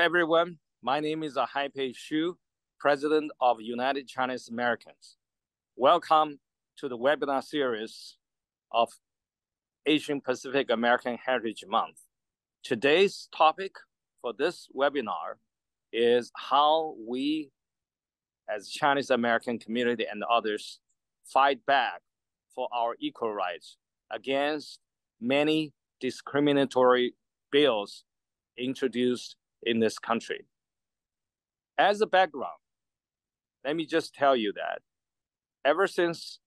everyone. My name is Haipei Xu, President of United Chinese Americans. Welcome to the webinar series of Asian Pacific American Heritage Month. Today's topic for this webinar is how we, as Chinese American community and others, fight back for our equal rights against many discriminatory bills introduced in this country. As a background, let me just tell you that ever since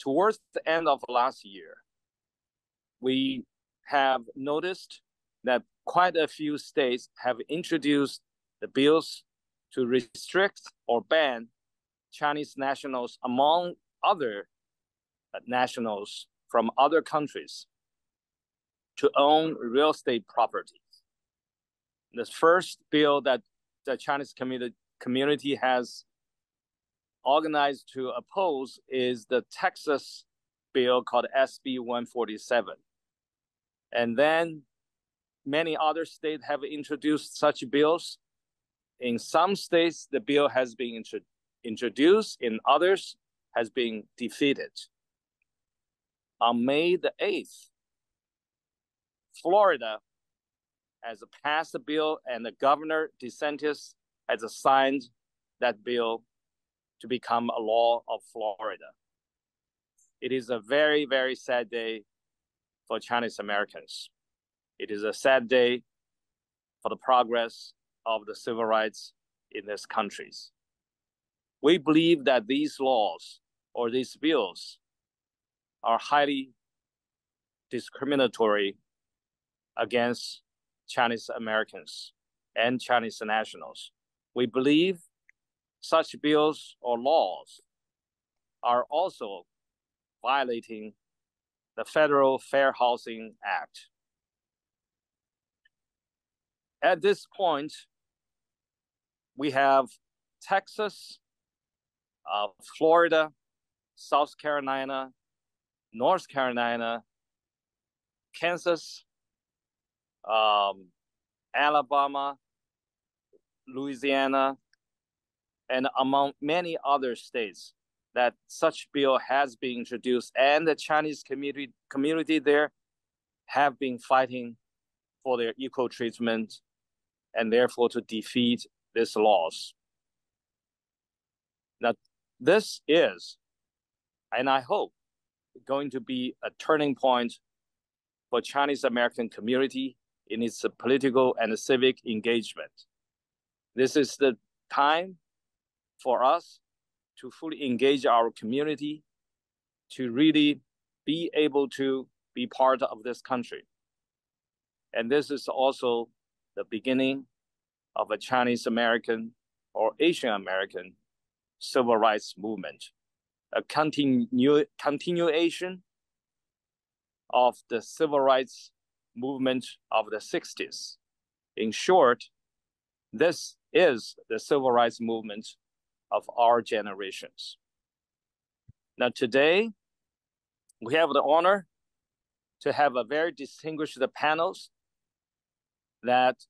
towards the end of last year, we have noticed that quite a few states have introduced the bills to restrict or ban Chinese nationals among other nationals from other countries to own real estate properties. The first bill that the Chinese community has organized to oppose is the Texas bill called SB 147. And then many other states have introduced such bills. In some states, the bill has been introduced, in others has been defeated. On May the 8th, Florida has passed the bill, and the Governor DeSantis has signed that bill to become a law of Florida. It is a very, very sad day for Chinese Americans. It is a sad day for the progress of the civil rights in these countries. We believe that these laws or these bills are highly discriminatory against Chinese Americans and Chinese nationals. We believe such bills or laws are also violating the Federal Fair Housing Act. At this point, we have Texas, Florida, South Carolina, North Carolina, Kansas, Alabama, Louisiana, and among many other states that such bill has been introduced, and the Chinese community there have been fighting for their equal treatment and therefore to defeat these laws. Now, this is, and I hope, going to be a turning point for Chinese American community in its political and civic engagement. This is the time for us to fully engage our community, to really be able to be part of this country. And this is also the beginning of a Chinese American or Asian American civil rights movement, a continuation of the civil rights movement of the 60s. In short, this is the civil rights movement of our generations. Now today, we have the honor to have a very distinguished panels that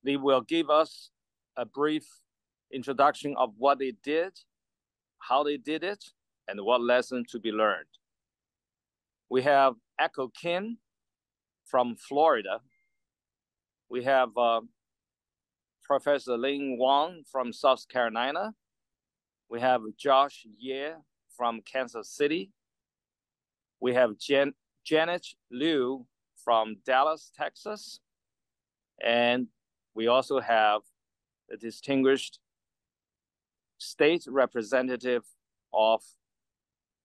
they will give us a brief introduction of what they did, how they did it, and what lesson to be learned. We have Echo Kim from Florida. We have Professor Lin Wang from South Carolina. We have Josh Ye from Kansas City. We have Janet Liu from Dallas, Texas. And we also have the distinguished state representative of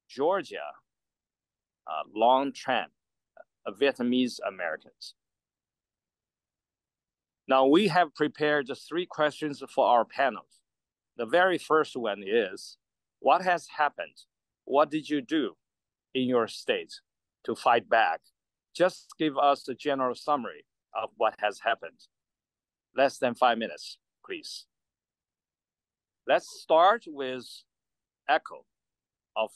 Georgia, Long Tran, a Vietnamese Americans. Now we have prepared just 3 questions for our panels. The very first one is, what has happened? What did you do in your state to fight back? Just give us the general summary of what has happened. Less than 5 minutes, please. Let's start with Echo of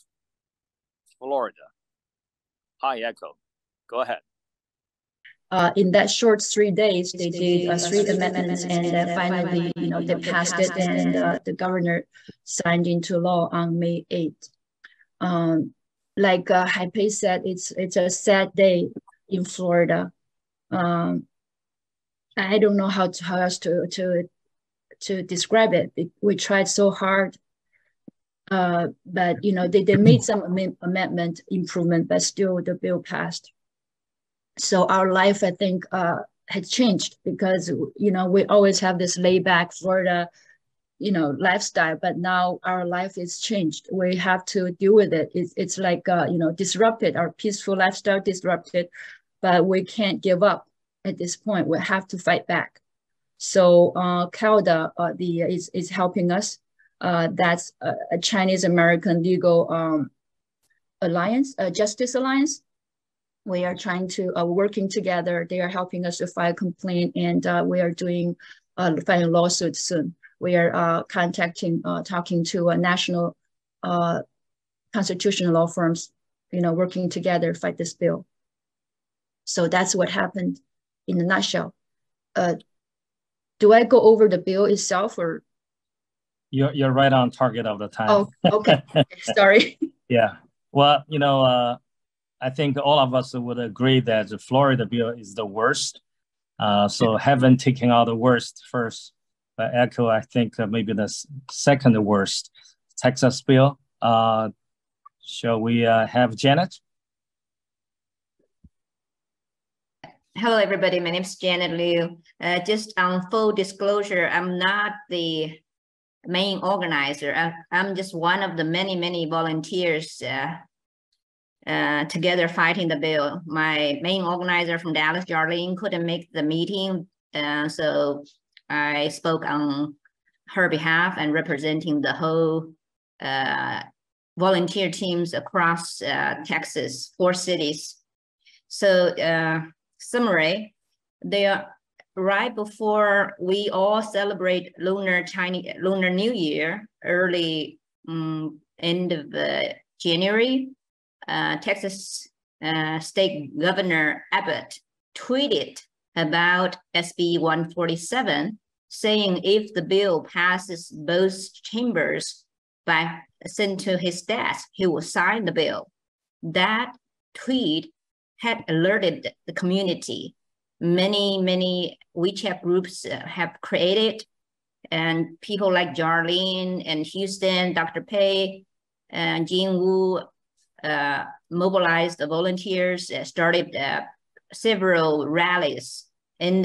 Florida. Hi, Echo. Go ahead. In that short 3 days, they did 3 amendments, and finally, they passed it, and the governor signed into law on May 8th. Like Haipei said, it's a sad day in Florida. I don't know how else to describe it. We tried so hard, but they made some amendment improvement, but still the bill passed. So our life, I think, had changed because we always have this laid back Florida lifestyle, but now our life is changed. We have to deal with it. It's like disrupted, our peaceful lifestyle disrupted, but we can't give up at this point. We have to fight back. So CALDA is helping us. That's a Chinese American Legal Alliance, Justice Alliance. We are trying to working together. They are helping us to file a complaint, and we are doing filing lawsuits soon. We are talking to national constitutional law firms, working together to fight this bill. So that's what happened in a nutshell. Do I go over the bill itself, or? You're right on target of the time. Oh, okay. Sorry. Yeah. Well, I think all of us would agree that the Florida bill is the worst. So haven't taken out the worst first, but echo, I think maybe the second worst Texas bill. Shall we have Janet? Hello, everybody. My name is Janet Liu. Just on full disclosure, I'm not the main organizer. I'm just one of the many volunteers together fighting the bill. My main organizer from Dallas, Jarlene, couldn't make the meeting, so I spoke on her behalf and representing the whole volunteer teams across Texas, 4 cities. So summary, they are right before we all celebrate Lunar New Year, early end of January. Texas State Governor Abbott tweeted about SB 147, saying if the bill passes both chambers by sent to his desk, he will sign the bill. That tweet had alerted the community. Many WeChat groups have created, and people like Jarlene and Houston, Dr. Pei, and Jean Wu mobilized the volunteers, started several rallies between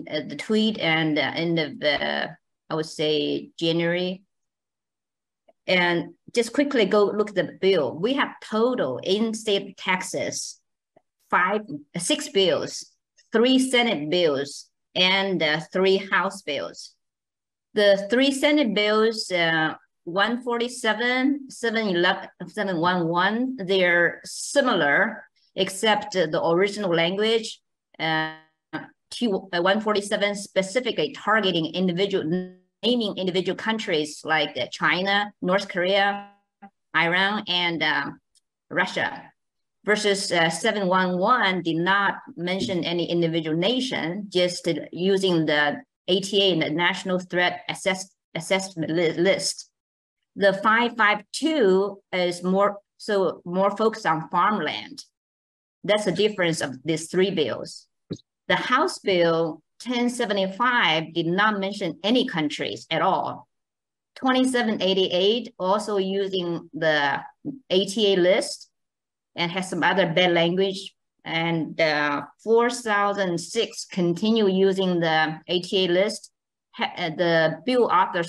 the tweet and end of I would say January. And just quickly go look at the bill. We have total in state of Texas 6 bills, 3 Senate bills, and 3 House bills. The 3 Senate bills, 147, 711, 711, they're similar, except the original language, 147 specifically targeting naming individual countries like China, North Korea, Iran, and Russia, versus 711 did not mention any individual nation, just using the ATA, the National Threat Assessment List. The 552 is more focused on farmland. That's the difference of these 3 bills. The House Bill 1075 did not mention any countries at all. 2788 also using the ATA list and has some other bad language. And 4006 continue using the ATA list. The bill author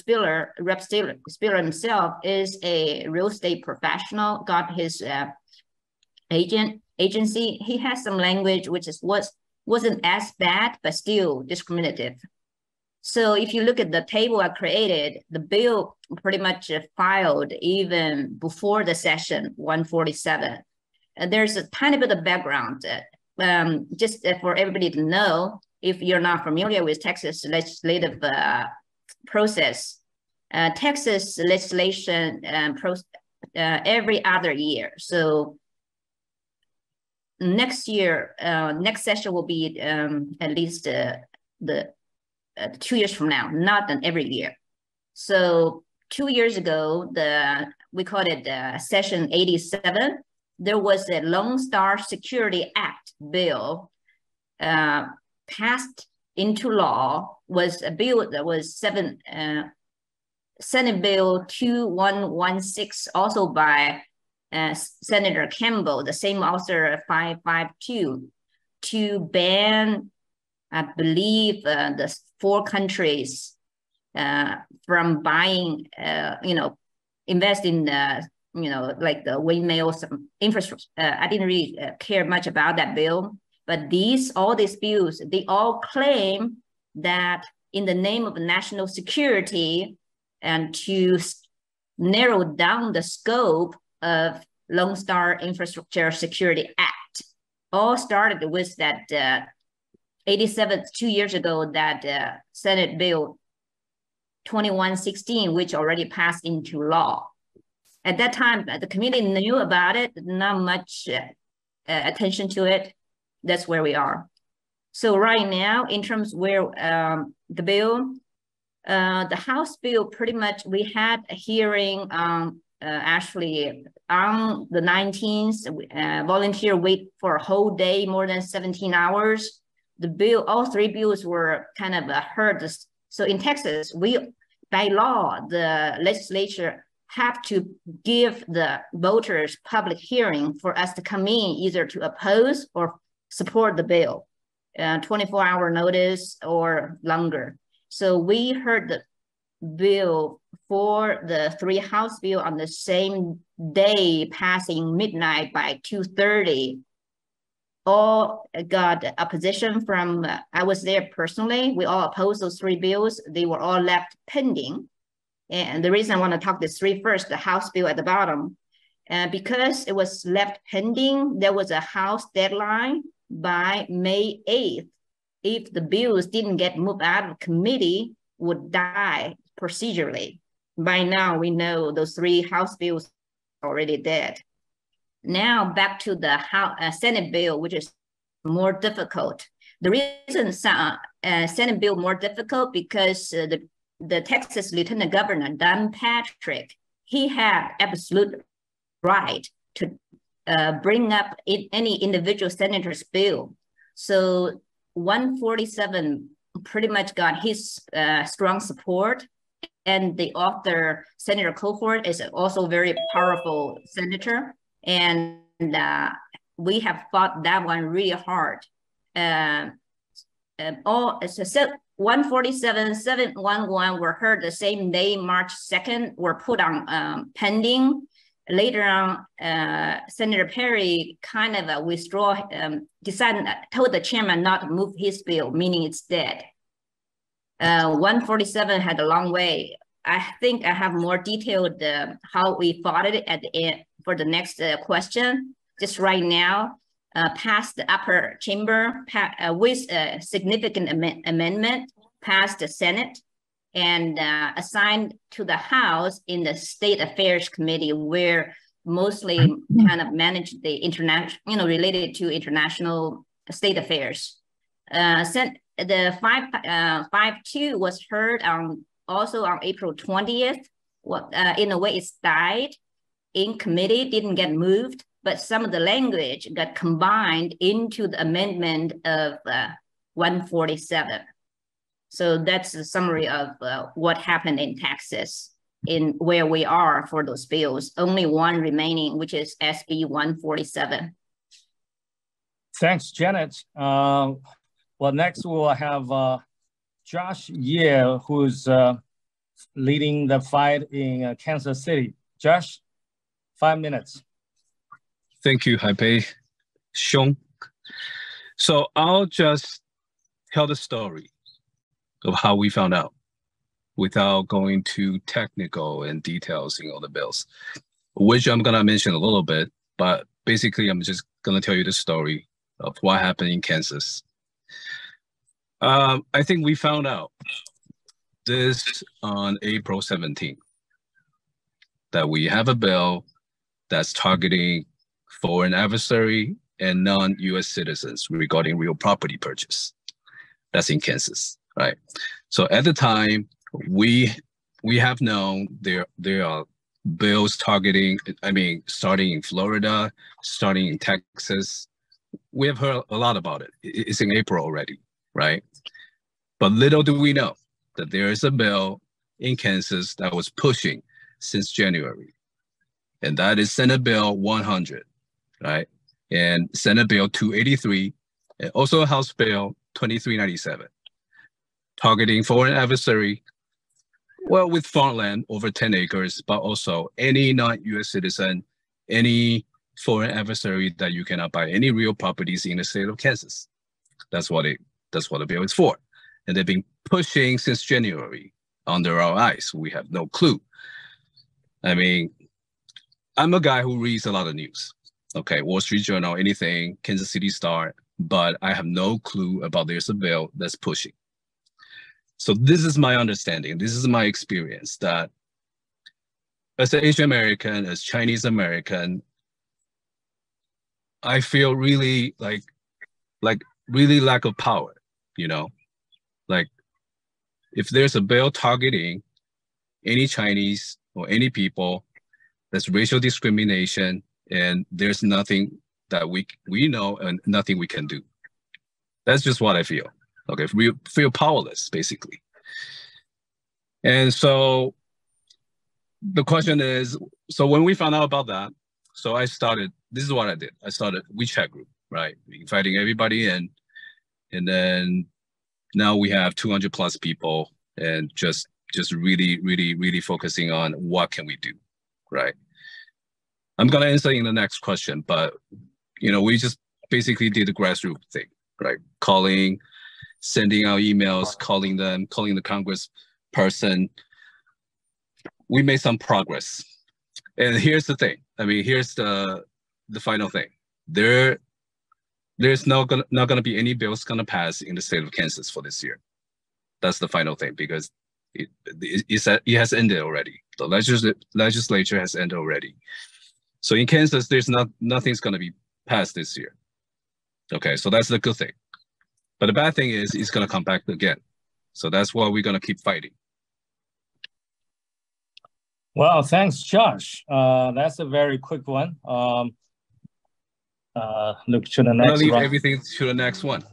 Rep. Spiller himself is a real estate professional, got his agency. He has some language which wasn't as bad, but still discriminative. So if you look at the table I created, the bill pretty much filed even before the session 147. And there's a tiny bit of background, just for everybody to know, if you're not familiar with Texas legislative process. Texas legislation every other year. So next year, next session will be at least the 2 years from now, not every year. So 2 years ago, we called it session 87. There was a Lone Star Security Act bill passed into law. Was a bill that was Senate Bill 2116, also by Senator Campbell, the same author 552, to ban, I believe, the 4 countries from buying, invest in, like the windmills infrastructure. I didn't really care much about that bill, but all these bills, they all claim that in the name of national security and to narrow down the scope of Lone Star Infrastructure Security Act, all started with that 87, 2 years ago, that Senate Bill 2116, which already passed into law. At that time, the community knew about it, not much attention to it. That's where we are. So right now, in terms of where the bill, the House bill, pretty much, we had a hearing actually on the 19th, volunteer wait for a whole day, more than 17 hours. The bill, all 3 bills were kind of heard. So in Texas, by law, the legislature have to give the voters public hearing for us to come in, either to oppose or support the bill, 24-hour notice or longer. So we heard the bill for the 3 House bill on the same day, passing midnight by 2:30. All got opposition from, I was there personally. We all opposed those 3 bills. They were all left pending. And the reason I want to talk this 3 first, the House bill at the bottom, because it was left pending, there was a House deadline by May 8th. If the bills didn't get moved out of committee, would die procedurally. By now, we know those 3 House bills are already dead. Now back to the Senate bill, which is more difficult. The reason Senate bill more difficult because the Texas Lieutenant Governor, Don Patrick, he had absolute right to bring up any individual senator's bill. So 147 pretty much got his strong support. And the author, Senator Cohort, is also a very powerful senator. And we have fought that one really hard. So 147, 711 were heard the same day, March 2nd, were put on pending. Later on, Senator Perry kind of told the chairman not to move his bill, meaning it's dead. 147 had a long way. I think I have more detailed how we fought it at the end for the next question. Just right now, passed the upper chamber with a significant amendment, passed the Senate, and assigned to the House in the State Affairs Committee, where mostly kind of managed the international, related to international state affairs. The 5-2 was heard also on April 20th. In a way, it's died in committee, didn't get moved, but some of the language got combined into the amendment of 147. So that's a summary of what happened in Texas, in where we are for those bills. Only one remaining, which is SB 147. Thanks, Janet. Well, next we'll have Josh Ye, who's leading the fight in Kansas City. Josh, 5 minutes. Thank you, Haipei Xiong. So I'll just tell the story of how we found out without going too technical and details in all the bills, which I'm gonna mention a little bit, but basically I'm just gonna tell you the story of what happened in Kansas. I think we found out this on April 17th, that we have a bill that's targeting foreign adversary and non-US citizens regarding real property purchase. That's in Kansas, right? So at the time, we have known there are bills targeting, starting in Florida, starting in Texas. We have heard a lot about it. It's in April already, right? But little do we know that there is a bill in Kansas that was pushing since January. And that is Senate Bill 100, right? And Senate Bill 283, and also House Bill 2397, targeting foreign adversary, well, with farmland over 10 acres, but also any non-US citizen, any foreign adversary that you cannot buy any real properties in the state of Kansas. That's what the bill is for. And they've been pushing since January under our eyes. We have no clue. I mean, I'm a guy who reads a lot of news. Okay, Wall Street Journal, anything, Kansas City Star, but I have no clue about there's a bill that's pushing. So this is my understanding. This is my experience that as an Asian American, as Chinese American, I feel really like really lack of power, you know? Like if there's a bill targeting any Chinese or any people, that's racial discrimination, and there's nothing that we know and nothing we can do. That's just what I feel. Okay, we feel powerless, basically. And so the question is, so when we found out about that, so I started, this is what I did. I started WeChat group, right? Inviting everybody in. And then now we have 200 plus people and just really focusing on what can we do, right? I'm gonna answer in the next question, but you know, we just basically did the grassroots thing, right? Calling, sending out emails, calling them, calling the Congress person. We made some progress. And here's the thing. I mean, here's the final thing. There's not gonna be any bills gonna pass in the state of Kansas for this year. That's the final thing, because it has ended already. The legislature has ended already. So in Kansas, there's nothing's gonna be passed this year. Okay, so that's the good thing. But the bad thing is it's gonna come back again. So that's why we're gonna keep fighting. Well, thanks, Josh. That's a very quick one. Look to the next one. I'll leave everything to the next one.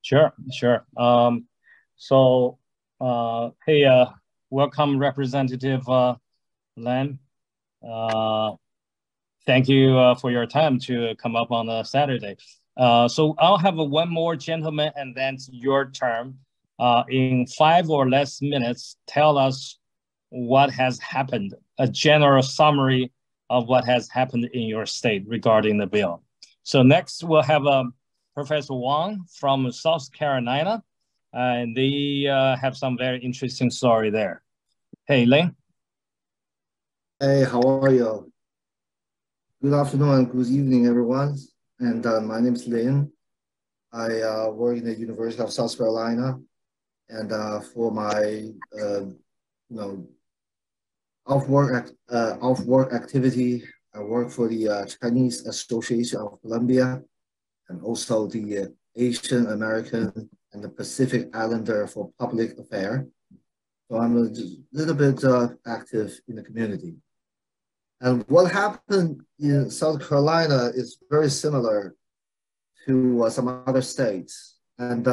Sure. Hey, welcome, Representative Lin. Thank you for your time to come up on a Saturday. So I'll have one more gentleman, and then it's your turn. In 5 or less minutes, tell us what has happened, a general summary of what has happened in your state regarding the bill. So next we'll have Professor Wang from South Carolina, and they have some very interesting story there. Hey, Lin. Hey, how are you? Good afternoon and good evening, everyone. And my name is Lin. I work in the University of South Carolina, and for my off-work activity, I work for the Chinese Association of Columbia, and also the Asian American and the Pacific Islander for Public Affairs. So I'm a little bit active in the community. And what happened in South Carolina is very similar to some other states. And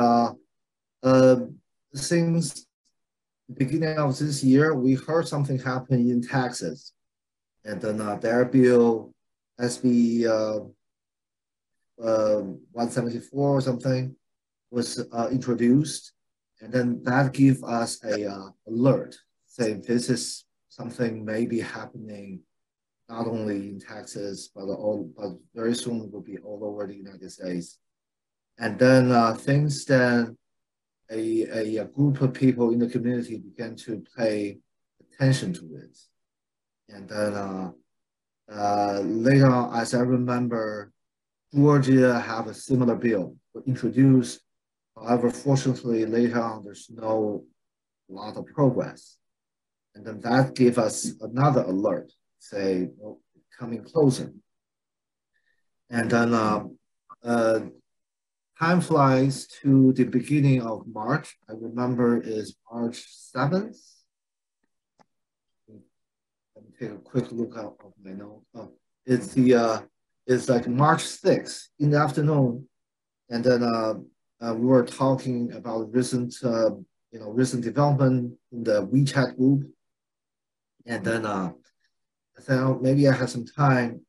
since the beginning of this year, we heard something happen in Texas. And then their bill, SB 174 or something, was introduced. And then that gave us a alert, saying this is something maybe happening not only in Texas, but very soon will be all over the United States. And then a group of people in the community began to pay attention to it. And then later on, as I remember, Georgia have a similar bill introduced. However, fortunately, later on, there's no lot of progress. And then that gave us another alert, say, well, coming closer. And then time flies to the beginning of March. I remember is March 7th. Let me take a quick look out of my note. Oh, it's like March 6th in the afternoon, and then we were talking about recent development in the WeChat group, and then I said, oh, maybe I have some time,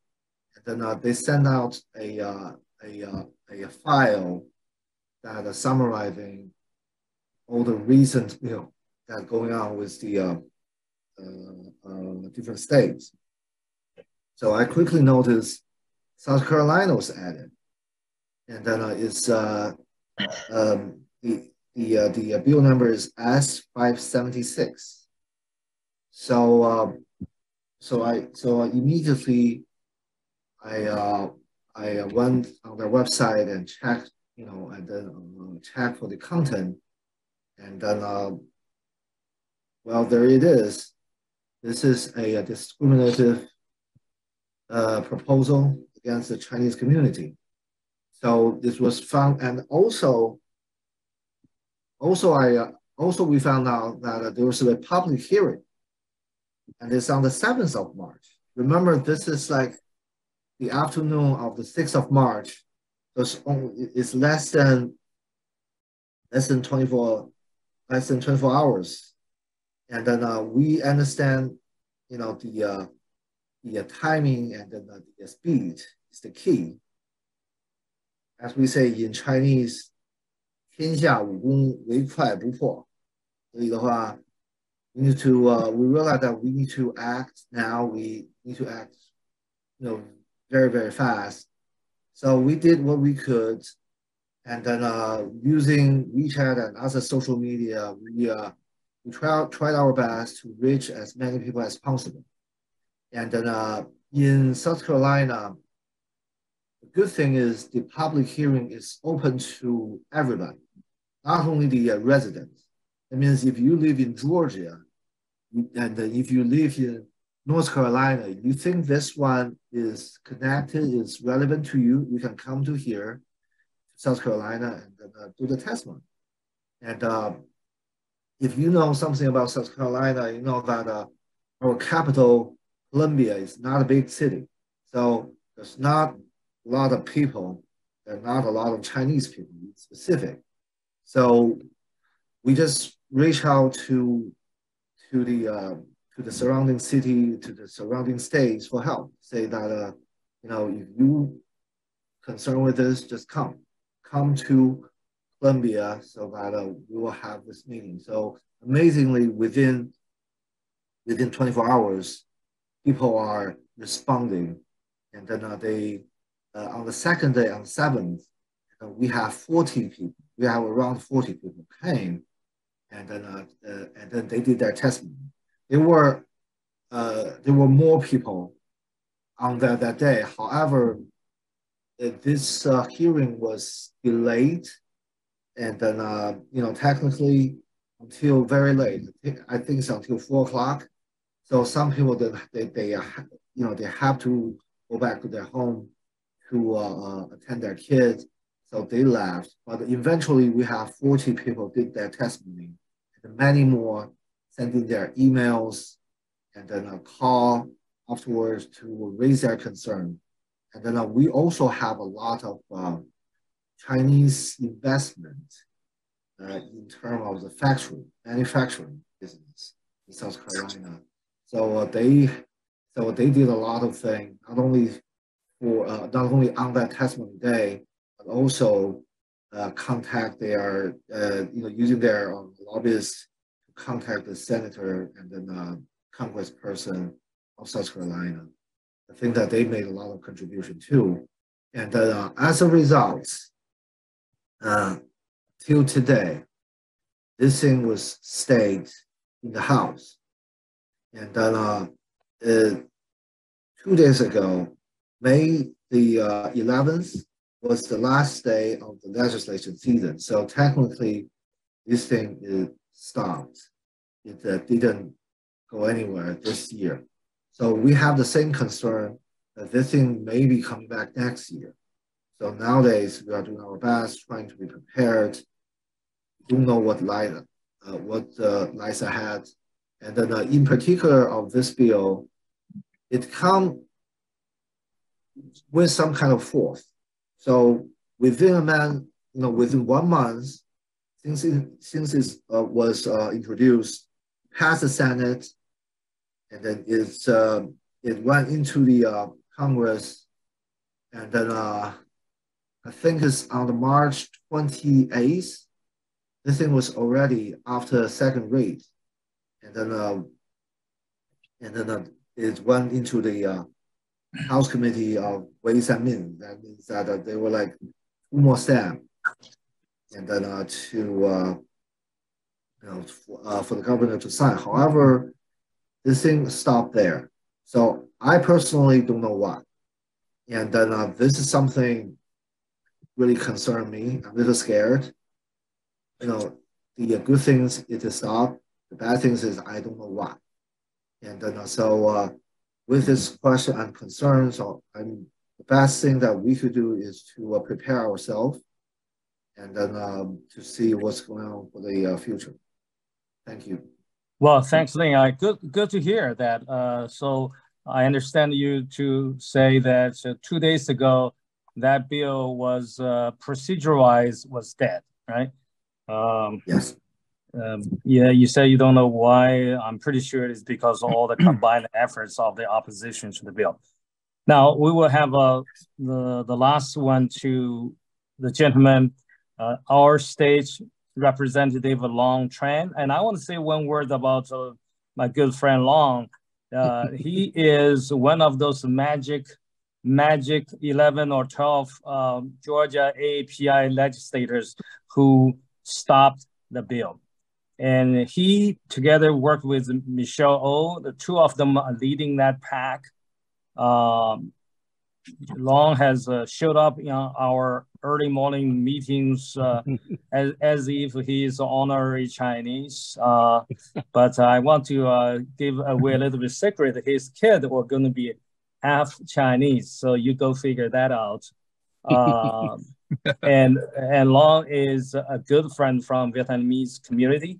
and then they sent out a file that summarizing all the recent that going on with the different states. So I quickly noticed South Carolina was added, and then it's the bill number is S576. So immediately I went on their website and checked, and then checked for the content, and then well, there it is. This is a discriminative proposal against the Chinese community. So this was found, and also we found out that there was a public hearing, and it's on the 7th of March. Remember, this is like the afternoon of the 6th of March. So it's less than 24 hours, and then we understand, the timing and then the speed is the key. As we say in Chinese, 天下武功唯快不破。所以的话 we need to we realize that we need to act now. We need to act, very, very fast. So we did what we could, and then using WeChat and other social media, we tried our best to reach as many people as possible. And then in South Carolina, the good thing is the public hearing is open to everybody, not only the residents. That means if you live in Georgia, and if you live in North Carolina, you think this one is connected, is relevant to you, you can come to here, South Carolina, and then do the testimony. And if you know something about South Carolina, you know that our capital, Columbia, is not a big city. So there's not a lot of people, there are not a lot of Chinese people in specific. So we just reach out to the surrounding city, to the surrounding states for help. Say that, if you concerned with this, just come to Columbia so that we will have this meeting. So amazingly, within 24 hours, people are responding. And then they, on the second day, on the 7th, we have 40 people. We have around 40 people came, and then they did their testimony. There were more people on that day. However, this hearing was delayed, and then technically until very late. I think it's until 4 o'clock. So some people they have to go back to their home to attend their kids. So they left. But eventually, we have 40 people did their testimony, and many more sending their emails and then a call afterwards to raise their concern. And then we also have a lot of Chinese investment in terms of the manufacturing business in South Carolina. So they did a lot of things, not only on that testimony day, but also contact their using their lobbyists to contact the senator and then congressperson of South Carolina. I think that they made a lot of contribution too. And as a result, till today, this thing was stayed in the House. And then 2 days ago, May the 11th was the last day of the legislation season. So technically, this thing is stopped. It didn't go anywhere this year. So we have the same concern that this thing may be coming back next year. So nowadays we are doing our best, trying to be prepared. We don't know what lies ahead. And then in particular of this bill, it comes with some kind of force. So within within 1 month, since it was introduced, passed the Senate, and then it went into the Congress, and then I think it's on the March 28th. This thing was already after second read, and then it went into the House Committee of Ways and Means. That means that they were like 2 more steps, and then for the governor to sign. However, this thing stopped there. So I personally don't know why. And then this is something really concerned me. I'm a little scared. The good things is to stop. The bad things is I don't know why. And then with this question and concern, so the best thing that we could do is to prepare ourselves and then to see what's going on for the future. Thank you. Well, thanks, Lin. Good to hear that. So I understand you to say that 2 days ago, that bill was procedure-wise was dead, right? Yes. Yeah, you say you don't know why. I'm pretty sure it's because of all the combined efforts of the opposition to the bill. Now, we will have the last one to the gentleman, our state representative Long Tran. And I want to say one word about my good friend Long. He is one of those magic 11 or 12 Georgia AAPI legislators who stopped the bill. And he together worked with Michelle O. The two of them are leading that pack. Long has showed up in our early morning meetings as if he is honorary Chinese. But I want to give away a little bit secret. His kid was going to be half Chinese, so you go figure that out. And Long is a good friend from Vietnamese community.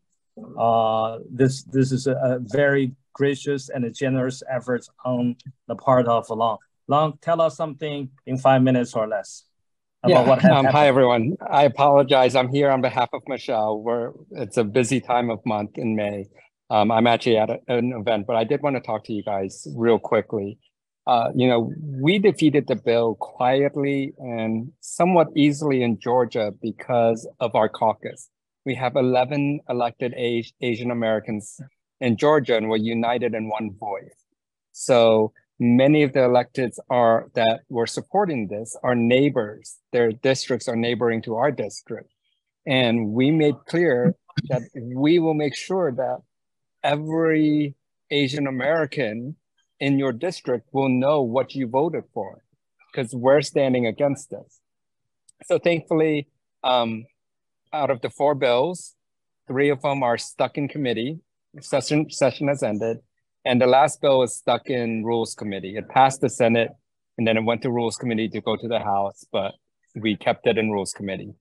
This is a very gracious and a generous effort on the part of Long. Long, tell us something in 5 minutes or less about what happened. Hi, everyone. I apologize. I'm here on behalf of Michelle. It's a busy time of month in May. I'm actually at an event, but I did want to talk to you guys real quickly. We defeated the bill quietly and somewhat easily in Georgia because of our caucus. We have 11 elected Asian Americans in Georgia, and we're united in one voice. So many of the electeds that were supporting this are neighbors. Their districts are neighboring to our district. And we made clear that we will make sure that every Asian American in your district will know what you voted for, because we're standing against this. So thankfully, out of the 4 bills, 3 of them are stuck in committee. Session has ended. And the last bill is stuck in Rules Committee. It passed the Senate, and then it went to Rules Committee to go to the House, but we kept it in Rules Committee.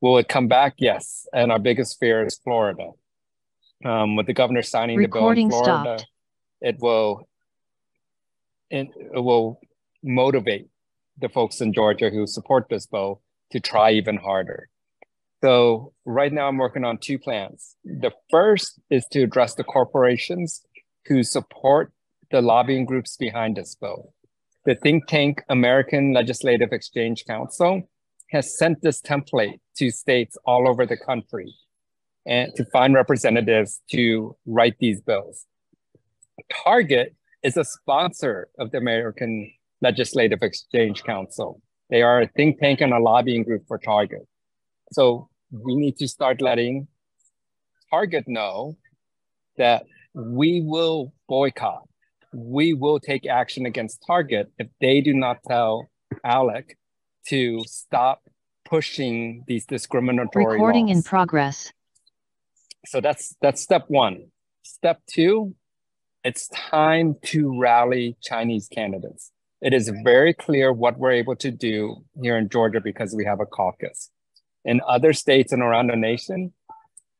Will it come back? Yes. And our biggest fear is Florida. With the governor signing the bill in Florida, it will motivate the folks in Georgia who support this bill to try even harder. So right now I'm working on 2 plans. The first is to address the corporations who support the lobbying groups behind this bill. The think tank American Legislative Exchange Council has sent this template to states all over the country and to find representatives to write these bills. Target is a sponsor of the American Legislative Exchange Council. They are a think tank and a lobbying group for Target. So we need to start letting Target know that we will boycott. We will take action against Target if they do not tell ALEC to stop pushing these discriminatory Recording laws. in progress. So that's step 1. Step 2, it's time to rally Chinese candidates. It is very clear what we're able to do here in Georgia because we have a caucus. In other states and around the nation,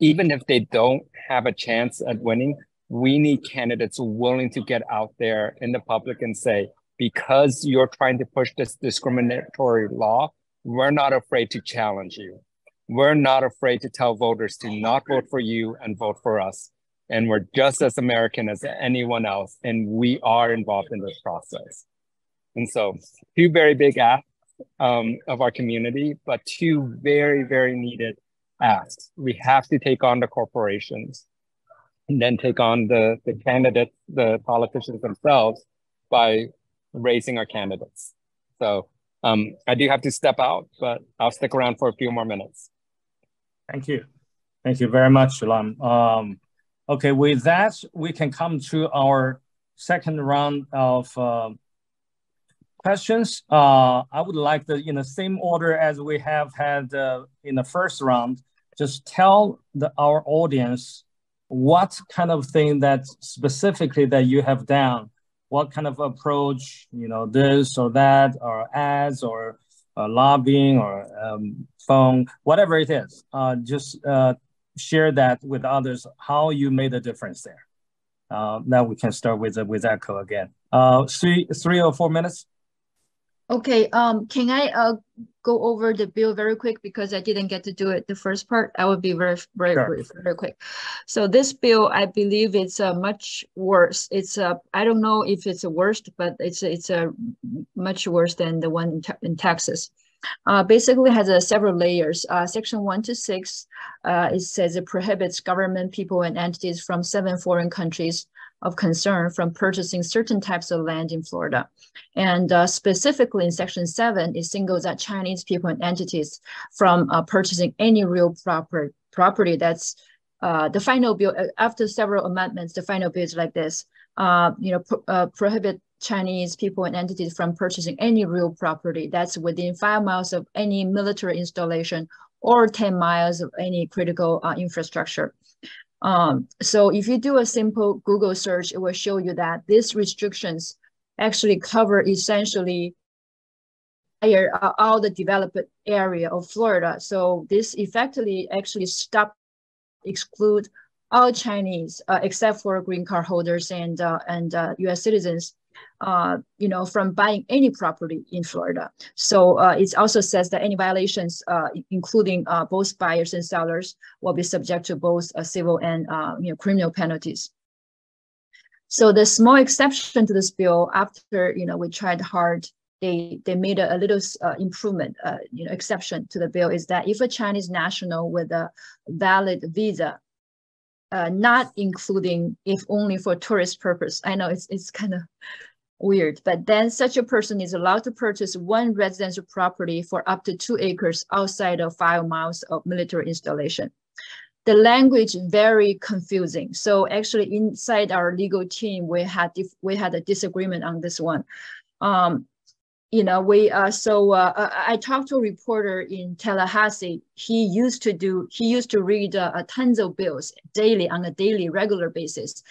even if they don't have a chance at winning, we need candidates willing to get out there in the public and say, because you're trying to push this discriminatory law, we're not afraid to challenge you. We're not afraid to tell voters to not vote for you and vote for us. And we're just as American as anyone else, and we are involved in this process. And so 2 very big asks of our community, but 2 very, very needed asks. We have to take on the corporations and then take on the candidates, the politicians themselves by raising our candidates. So I do have to step out, but I'll stick around for a few more minutes. Thank you. Thank you very much, Lam. Okay, with that, we can come to our second round of questions. I would like to, in the same order as we have had in the first round, just tell our audience what kind of thing that specifically that you have done, what kind of approach, this or that, or ads, or lobbying, or phone, whatever it is. Just share that with others, how you made a difference there. Now we can start with Echo again. 3 or 4 minutes. Okay, can I go over the bill very quick because I didn't get to do it the first part? I will be very brief, very quick. So this bill, I believe it's much worse. It's I don't know if it's a worst, but it's a much worse than the one in Texas. Basically has several layers. Section 1 to 6, it says it prohibits government, people, and entities from 7 foreign countries of concern from purchasing certain types of land in Florida. And specifically in Section 7, it singles out Chinese people and entities from purchasing any real property. That's the final bill. After several amendments, the final bill is like this. Prohibit Chinese people and entities from purchasing any real property that's within 5 miles of any military installation or 10 miles of any critical infrastructure. So if you do a simple Google search, it will show you that these restrictions actually cover essentially all the developed area of Florida. So this effectively actually exclude all Chinese except for green card holders and U.S. citizens, from buying any property in Florida. So it also says that any violations, including both buyers and sellers, will be subject to both civil and criminal penalties. So the small exception to this bill, after we tried hard, they made a little improvement, exception to the bill, is that if a Chinese national with a valid visa, not including if only for tourist purpose. I know it's kind of weird, but then such a person is allowed to purchase 1 residential property for up to 2 acres outside of 5 miles of military installation. The language very confusing. So actually inside our legal team, we had a disagreement on this one. I talked to a reporter in Tallahassee. He used to read tons of bills daily on a regular basis.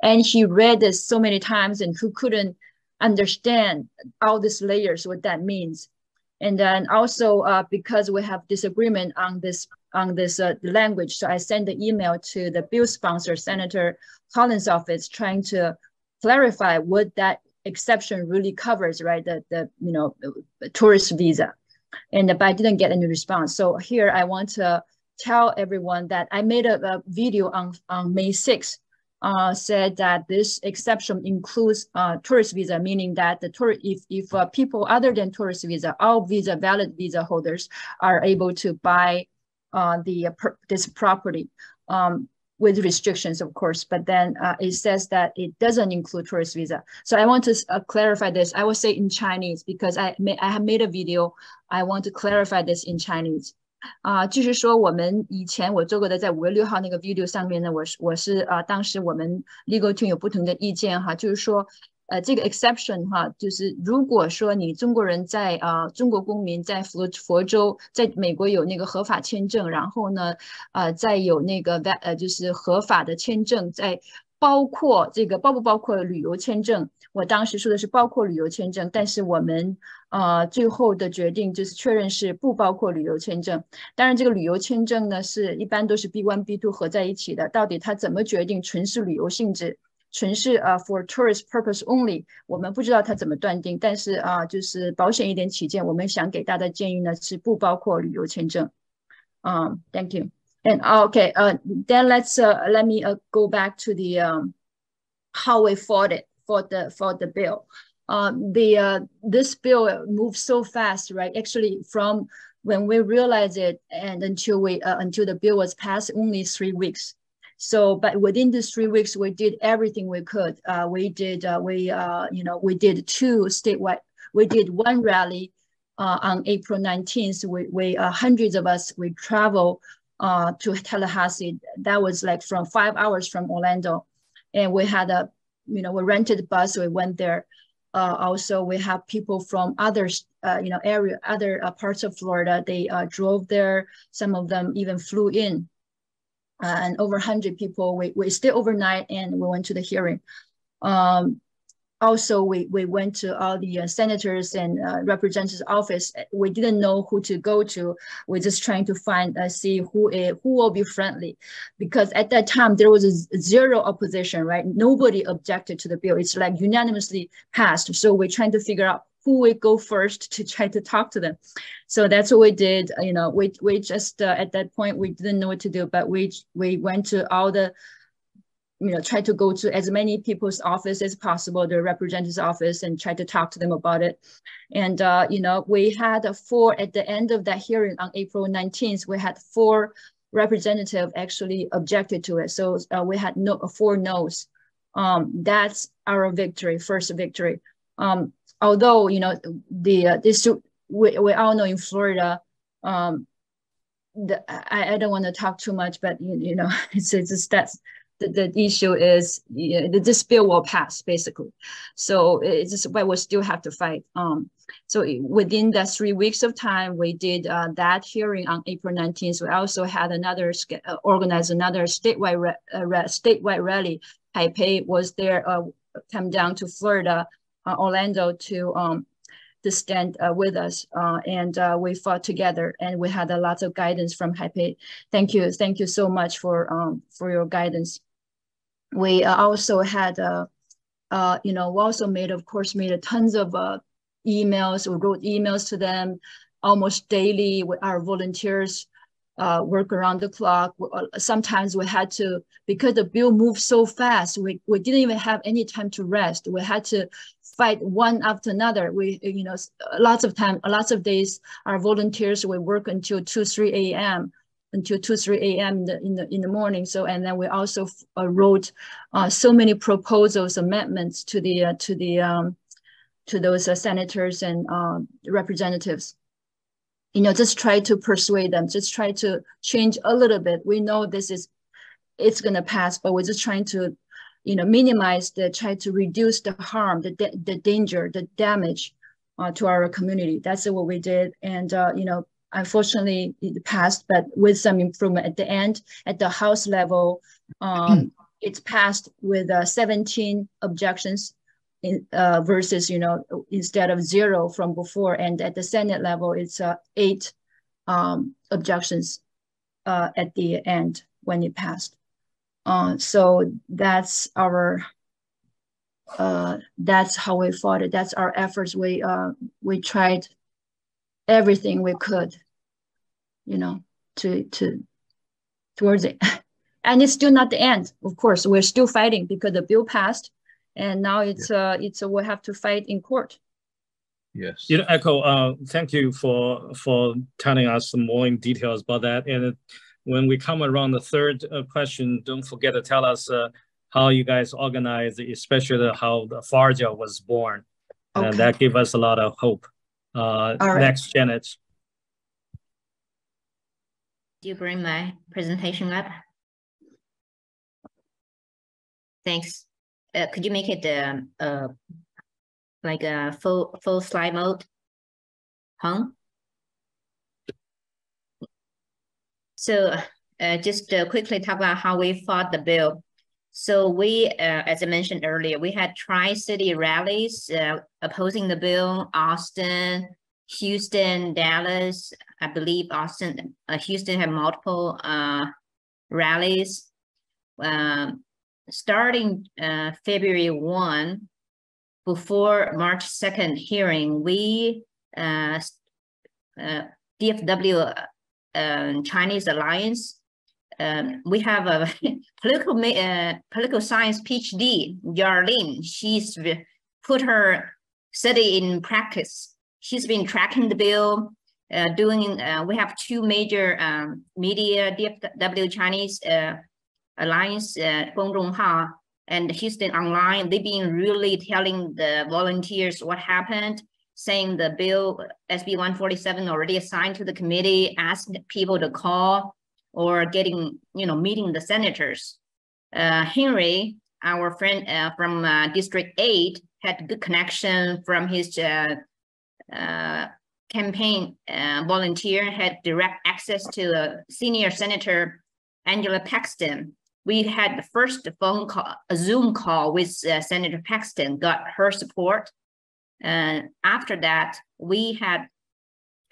And he read this so many times and who couldn't understand all these layers, what that means. And then also because we have disagreement on this language, so I sent the email to the bill sponsor, Senator Collins' office, trying to clarify what that exception really covers, right? The tourist visa, but I didn't get any response. So here I want to tell everyone that I made a video on May 6th, said that this exception includes tourist visa, meaning that if people other than tourist visa, all valid visa holders are able to buy this property. With restrictions, of course, but then it says that it doesn't include tourist visa. So I want to clarify this. I will say in Chinese because I have made a video. I want to clarify this in Chinese. 就是说我们以前我做过的在5月6号那个 video 上面呢，我是当时我们 legal team 有不同的意见哈，就是说这个 exception 哈，就是如果说你中国人在中国公民在佛州在美国有那个合法签证，然后呢再有那个就是合法的签证在包括这个包不包括旅游签证？我当时说的是包括旅游签证，但是我们最后的决定就是确认是不包括旅游签证。当然，这个旅游签证呢是一般都是 B1、B2 合在一起的，到底它怎么决定纯是旅游性质？纯是for tourist purpose only， 我们不知道它怎么断定，但是就是保险一点起见，我们想给大家的建议呢是不包括旅游签证。Thank you. And okay, then let me go back to the how we fought it for the bill. This bill moved so fast, right? Actually, from when we realized it and until the bill was passed, only 3 weeks. So, but within these 3 weeks, we did everything we could. We did two statewide. We did one rally on April 19th. We hundreds of us, we traveled to Tallahassee. That was like from 5 hours from Orlando. And we had we rented a bus, we went there. Also, we have people from other parts of Florida. They drove there. Some of them even flew in. And over 100 people, we stayed overnight and we went to the hearing. Also, we went to all the senators and representatives' office. We didn't know who to go to. We're just trying to see who will be friendly, because at that time there was zero opposition, right? Nobody objected to the bill. It's like unanimously passed. So we're trying to figure out who would go first to try to talk to them. So that's what we did. We just at that point we didn't know what to do, but we went to all the. Try to go to as many people's office as possible, the representative's office, and try to talk to them about it. And, we had at the end of that hearing on April 19th, we had 4 representatives actually objected to it. So we had 4 no's. That's our victory, first victory. Although, we all know in Florida, I don't want to talk too much, but, it's just that's, the issue is this bill will pass basically. So it's just, but we still have to fight. So within that 3 weeks of time, we did that hearing on April 19th. We also had organized another statewide rally. Haipei was there, come down to Florida, Orlando to stand with us, and we fought together, and we had a lot of guidance from Haipei. Thank you so much for your guidance. We also had, we also made tons of emails. We wrote emails to them almost daily. Our volunteers work around the clock. Sometimes we had to, because the bill moved so fast, we didn't even have any time to rest. We had to fight one after another. Lots of days, our volunteers will work until 2-3 a.m. in the morning. So, and then we also wrote so many proposals, amendments to those senators and representatives. Just try to persuade them, just try to change a little bit. We know it's going to pass, but we're just trying to, minimize try to reduce the harm, the danger, the damage to our community. That's what we did. And, unfortunately, it passed, but with some improvement at the end, at the House level, it's passed with 17 objections versus, instead of 0 from before. And at the Senate level, it's 8 objections at the end when it passed. So that's that's how we fought it. That's our efforts. We tried everything we could, towards it. And it's still not the end. Of course, we're still fighting because the bill passed, and now it's we have to fight in court. Yes. Echo, thank you for telling us some more in details about that. And when we come around the third question, don't forget to tell us how you guys organized, especially how the FARJA was born. Okay. And that gave us a lot of hope. Right. Next, Janet. Do you bring my presentation up? Thanks. Could you make it like a full slide mode? So just quickly talk about how we fought the bill. So we, as I mentioned earlier, we had tri-city rallies opposing the bill, Austin, Houston, Dallas. I believe Houston had multiple rallies. Starting February 1, before March 2nd hearing, we, DFW Chinese Alliance, we have a political science PhD, Lin. She's put her study in practice. She's been tracking the bill, we have two major media, DFW Chinese Alliance, Gong Zhonghao and Houston Online. They've been really telling the volunteers what happened, saying the bill SB 147 already assigned to the committee, asking people to call or getting, meeting the senators. Henry, our friend from District 8, had good connection from his campaign volunteer, had direct access to senior Senator Angela Paxton. We had the first phone call, a Zoom call with Senator Paxton, got her support. And after that, we had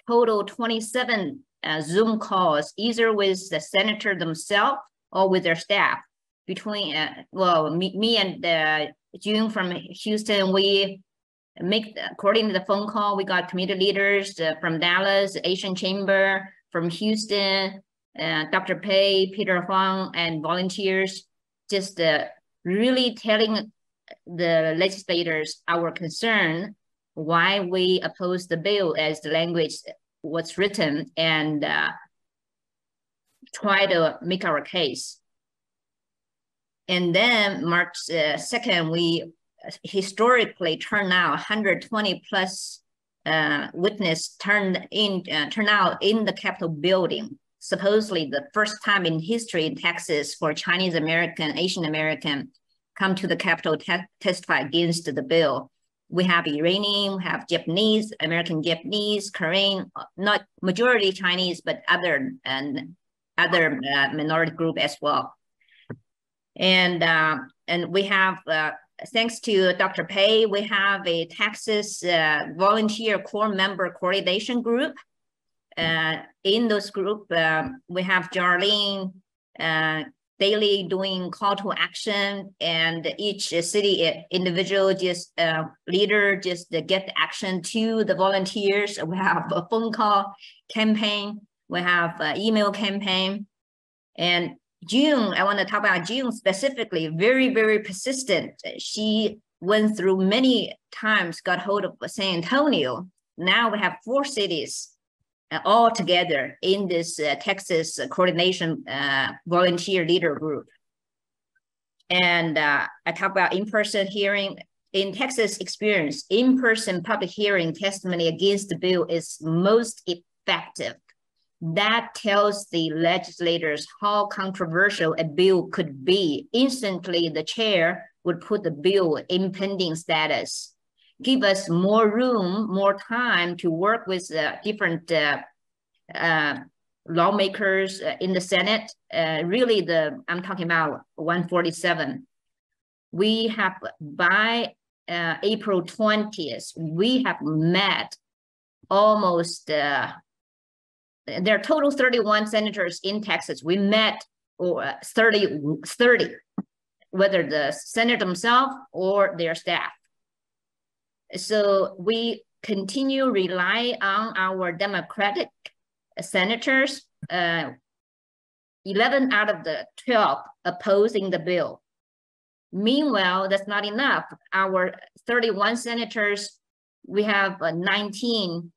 total 27 Zoom calls, either with the senator themselves or with their staff. Between, me and June from Houston, we according to the phone call, we got community leaders from Dallas, Asian Chamber, from Houston, Dr. Pei, Peter Huang, and volunteers, just really telling the legislators our concern, why we oppose the bill as the language was written, and try to make our case. And then March 2nd, we historically turned out 120 plus witness turn out in the Capitol building. Supposedly the first time in history in Texas for Chinese American, Asian American come to the Capitol testify against the bill. We have Iranian, we have Japanese, American Japanese, Korean, not majority Chinese, but other minority group as well. And we have, thanks to Dr. Pei, we have a Texas volunteer core member coordination group. In those group, we have Jarlene daily doing call to action, and each city individual leader just get action to the volunteers. We have a phone call campaign, we have email campaign. And June, I want to talk about June specifically, very, very persistent. She went through many times, got hold of San Antonio. Now we have 4 cities all together in this Texas coordination volunteer leader group. And I talk about in-person hearing. In Texas experience, in-person public hearing testimony against the bill is most effective. That tells the legislators how controversial a bill could be. Instantly, the chair would put the bill in pending status. Give us more room, more time to work with different lawmakers in the Senate. Really, I'm talking about 147. We have, by April 20th, we have met almost, there are total 31 senators in Texas. We met 30, whether the senator themselves or their staff. So we continue rely on our Democratic senators, 11 out of the 12 opposing the bill. Meanwhile, that's not enough. Our 31 senators, we have 19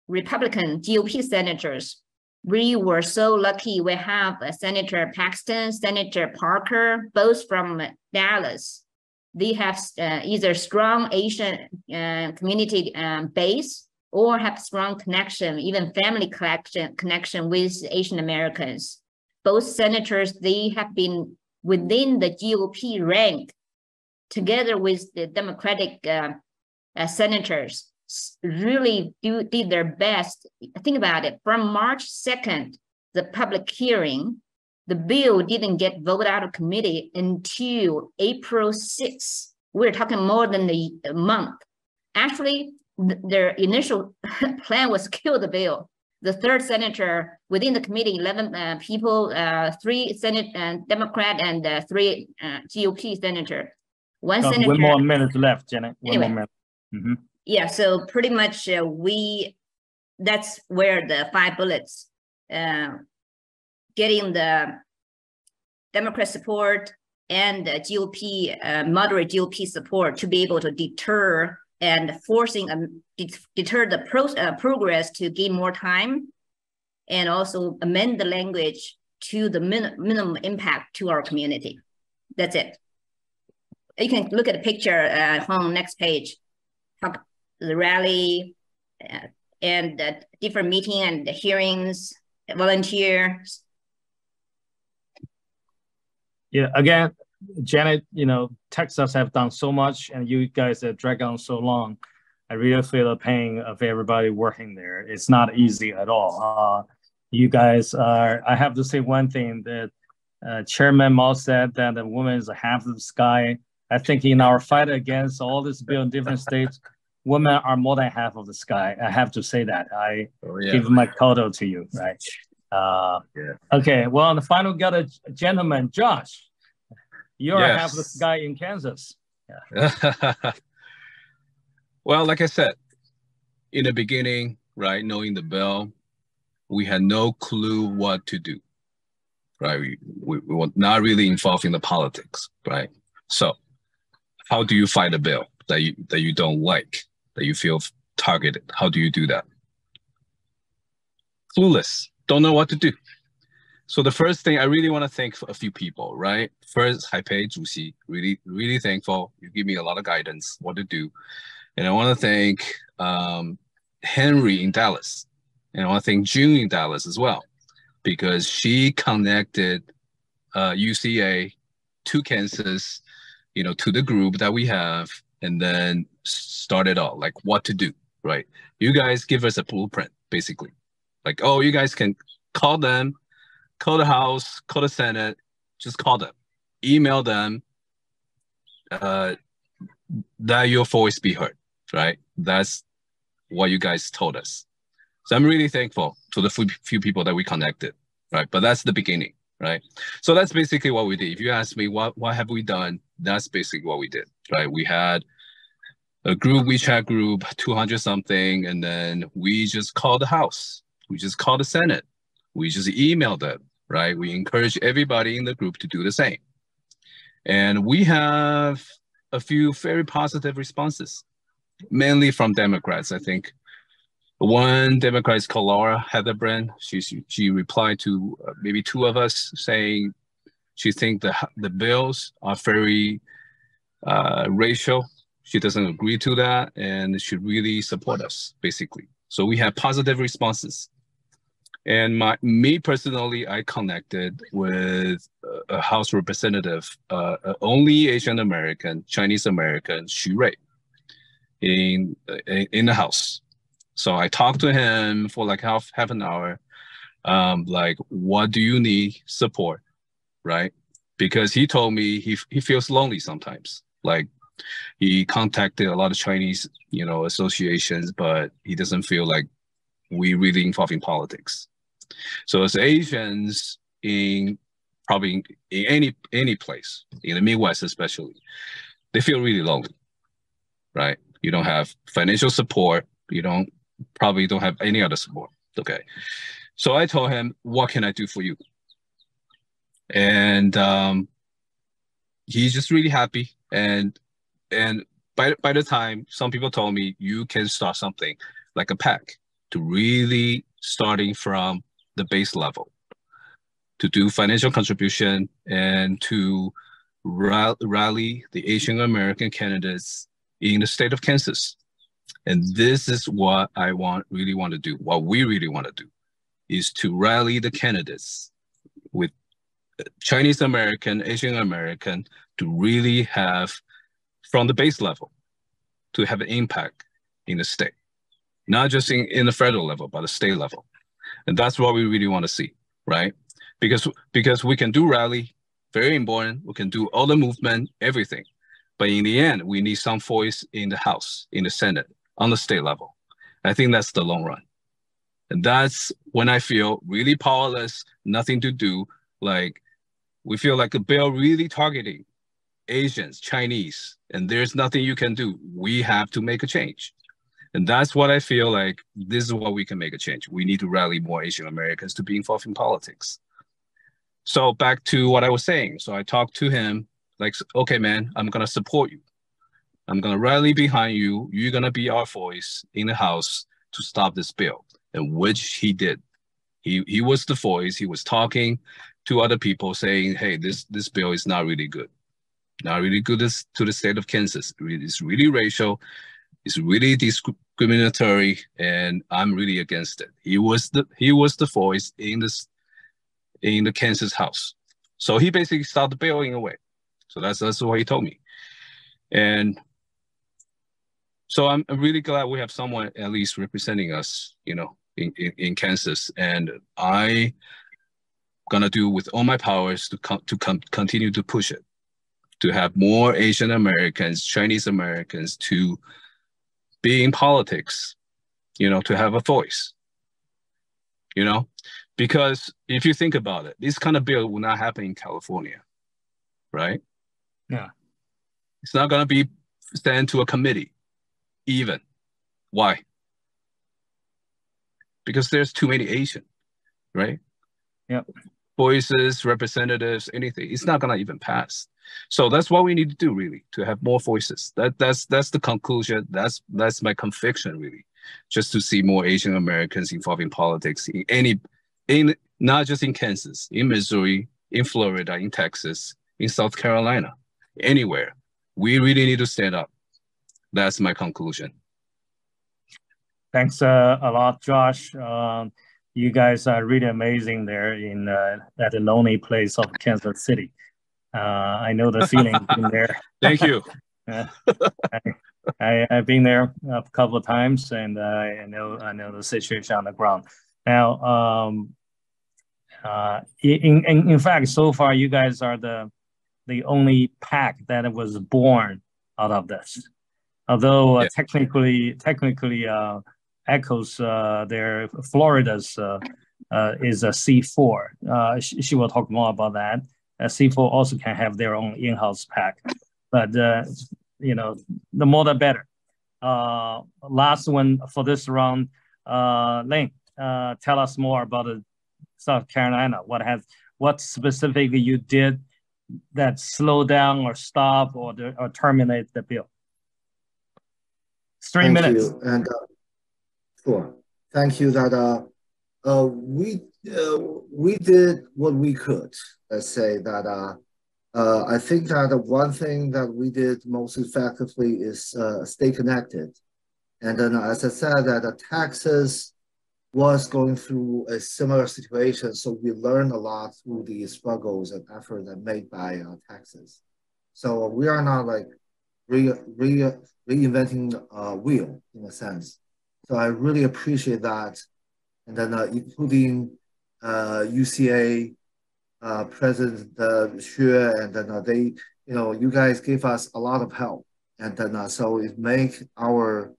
Republican GOP senators. We were so lucky. We have Senator Paxton, Senator Parker, both from Dallas. They have either strong Asian community base or have strong connection, even family connection with Asian Americans. Both senators, they have been within the GOP rank together with the Democratic senators, really did their best. Think about it, from March 2nd, the public hearing, the bill didn't get voted out of committee until April 6th. We're talking more than a month. Actually, their initial plan was to kill the bill. The third senator within the committee, 11 people, 3 Senate Democrat and 3 GOP senator. One senator. One more minute left, Janet. Anyway, more minute. Mm-hmm. Yeah, so pretty much that's where the 5 bullets, getting the Democrat support and the GOP, moderate GOP support to be able to deter and deter the progress to gain more time, and also amend the language to the minimum impact to our community. That's it. You can look at the picture on next page, the rally and the different meeting and the hearings, volunteers. Yeah, again, Janet, Texas have done so much, and you guys have dragged on so long. I really feel the pain of everybody working there. It's not easy at all. You guys are, I have to say one thing, that Chairman Mao said that the woman is half of the sky. I think in our fight against all this bill in different states, women are more than half of the sky. I have to say that. I give my kudos to you, right? Okay, well, the final got a gentleman, Josh. You're half the sky in Kansas. Yeah. Well, like I said, in the beginning, right, knowing the bill, we had no clue what to do, right? We were not really involved in the politics, right? So how do you fight a bill that you don't like, that you feel targeted? How do you do that? Clueless, don't know what to do. So the first thing, I really want to thank a few people, right? First, Haipei, Zhuxi, really thankful. You give me a lot of guidance, what to do. And I want to thank Henry in Dallas. And I want to thank June in Dallas as well, because she connected UCA to Kansas, to the group that we have, and then started all, like what to do, right? You guys give us a blueprint, basically. Like, oh, you guys can call them, call the House, call the Senate, just call them, email them, that your voice be heard, right? That's what you guys told us. So I'm really thankful to the few people that we connected, right? But that's the beginning, right? So that's basically what we did. If you ask me what have we done, that's basically what we did, right? We had a group, WeChat group, 200 something, and then we just called the House. We just called the Senate. We just emailed them, right? We encourage everybody in the group to do the same. And we have a few very positive responses, mainly from Democrats, I think. One Democrat is called Laura Heatherbrand. She replied to maybe 2 of us saying she thinks the bills are very racial. She doesn't agree to that and should really support us, basically. So we have positive responses. And me personally, I connected with a House representative, only Asian American, Chinese American, Xu Rui, in the House. So I talked to him for like half an hour, like, what do you need support, right? Because he told me he feels lonely sometimes. Like, he contacted a lot of Chinese, associations, but he doesn't feel like we really involved in politics. So as Asians probably in any place, in the Midwest especially, they feel really lonely, right? You don't have financial support. You probably don't have any other support, okay? So I told him, what can I do for you? And he's just really happy. And by the time, some people told me, you can start something like a PAC to really starting from the base level, to do financial contribution and to rally the Asian American candidates in the state of Kansas. And this is what I really want to do. What we really want to do is to rally the candidates with Chinese American, Asian American, to really have, from the base level, to have an impact in the state, not just in the federal level, but the state level. And that's what we really want to see, right? because we can do rally, very important. We can do all the movement, everything. But in the end, we need some voice in the House, in the Senate, on the state level. I think that's the long run. And that's when I feel really powerless, nothing to do. Like, we feel like a bill really targeting Asians, Chinese, and there's nothing you can do. We have to make a change. And that's what I feel like, this is what we can make a change. We need to rally more Asian Americans to be involved in politics. So back to what I was saying. So I talked to him like, okay, man, I'm gonna support you. I'm gonna rally behind you. You're gonna be our voice in the House to stop this bill, and which he did. He was the voice. He was talking to other people saying, hey, this bill is not really good. Not really good to the state of Kansas. It's really racial. It's really discriminatory, and I'm really against it. He was the voice in the Kansas House. So he basically stopped the bill in a way. So that's what he told me. And so I'm really glad we have someone at least representing us, you know, in Kansas. And I'm gonna do with all my powers to continue to push it, to have more Asian Americans, Chinese Americans to be in politics, you know, to have a voice, you know, because if you think about it, this kind of bill will not happen in California, right? Yeah. It's not going to be sent to a committee, even. Why? Because there's too many Asian, right? Yeah. Voices, representatives, anything. It's not going to even pass. So that's what we need to do, really, to have more voices. That's the conclusion. That's my conviction, really, just to see more Asian Americans involved in politics in not just in Kansas, in Missouri, in Florida, in Texas, in South Carolina, anywhere. We really need to stand up. That's my conclusion. Thanks a lot, Josh. You guys are really amazing there in that lonely place of Kansas City. I know the feeling in there. Thank you. I've been there a couple of times, and I know the situation on the ground. Now, in fact, so far you guys are the only PAC that was born out of this. Although technically echoes their Florida's is a C4. She will talk more about that. C4 also can have their own in-house PAC, but you know, the more the better. Last one for this round, Lin, tell us more about South Carolina. What specifically you did that slow down or stop or terminate the bill? 3 minutes. Thank you. And sure. Thank you. That we did what we could. Let's say that I think that one thing that we did most effectively is stay connected. And then, as I said, that Texas was going through a similar situation, so we learned a lot through the struggles and efforts that made by Texas. So we are not like reinventing the wheel in a sense. So I really appreciate that. And then including UCA President Xue, and then they, you know, you guys gave us a lot of help. And then so it make our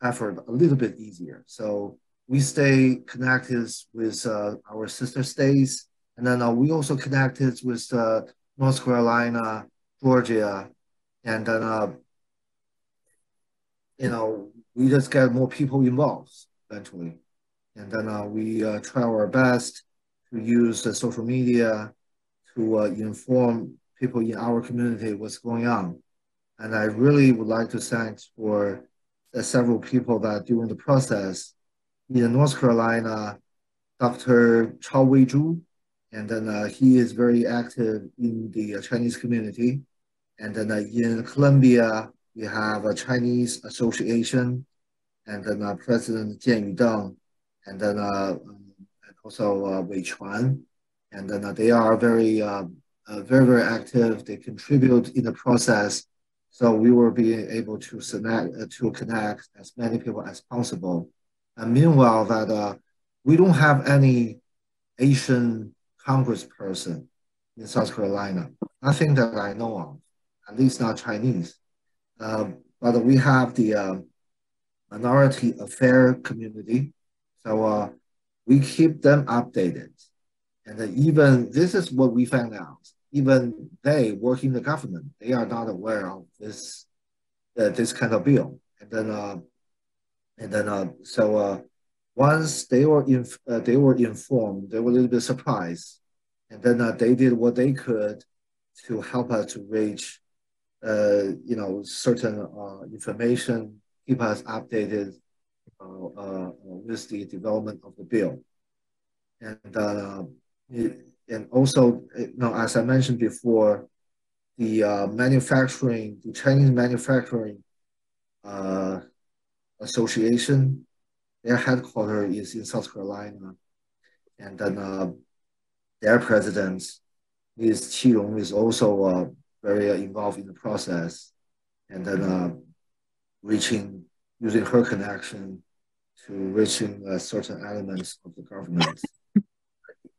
effort a little bit easier. So we stay connected with our sister states, and then we also connected with North Carolina, Georgia, and then you know, we just get more people involved eventually, and then we try our best to use the social media to inform people in our community what's going on. And I really would like to thank for several people that during the process in North Carolina, Dr. Chao Weizhu, and then he is very active in the Chinese community. And then in Columbia, we have a Chinese Association, and then President Jian Yudeng, and then also Wei Chuan. And then they are very, very active. They contribute in the process. So we will be able to connect as many people as possible. And meanwhile, that we don't have any Asian congressperson in South Carolina. Nothing that I know of, at least not Chinese. But we have the minority affair community. So we keep them updated. And even this is what we found out. Even they work in the government, they are not aware of this this kind of bill. So once they were informed, they were a little bit surprised, and then they did what they could to help us to reach, certain information, keep us updated with the development of the bill, and also, as I mentioned before, the Chinese manufacturing association, their headquarters is in South Carolina, and then their president, Ms. Qi Rong, is also very involved in the process, and then using her connection to reaching certain elements of the government.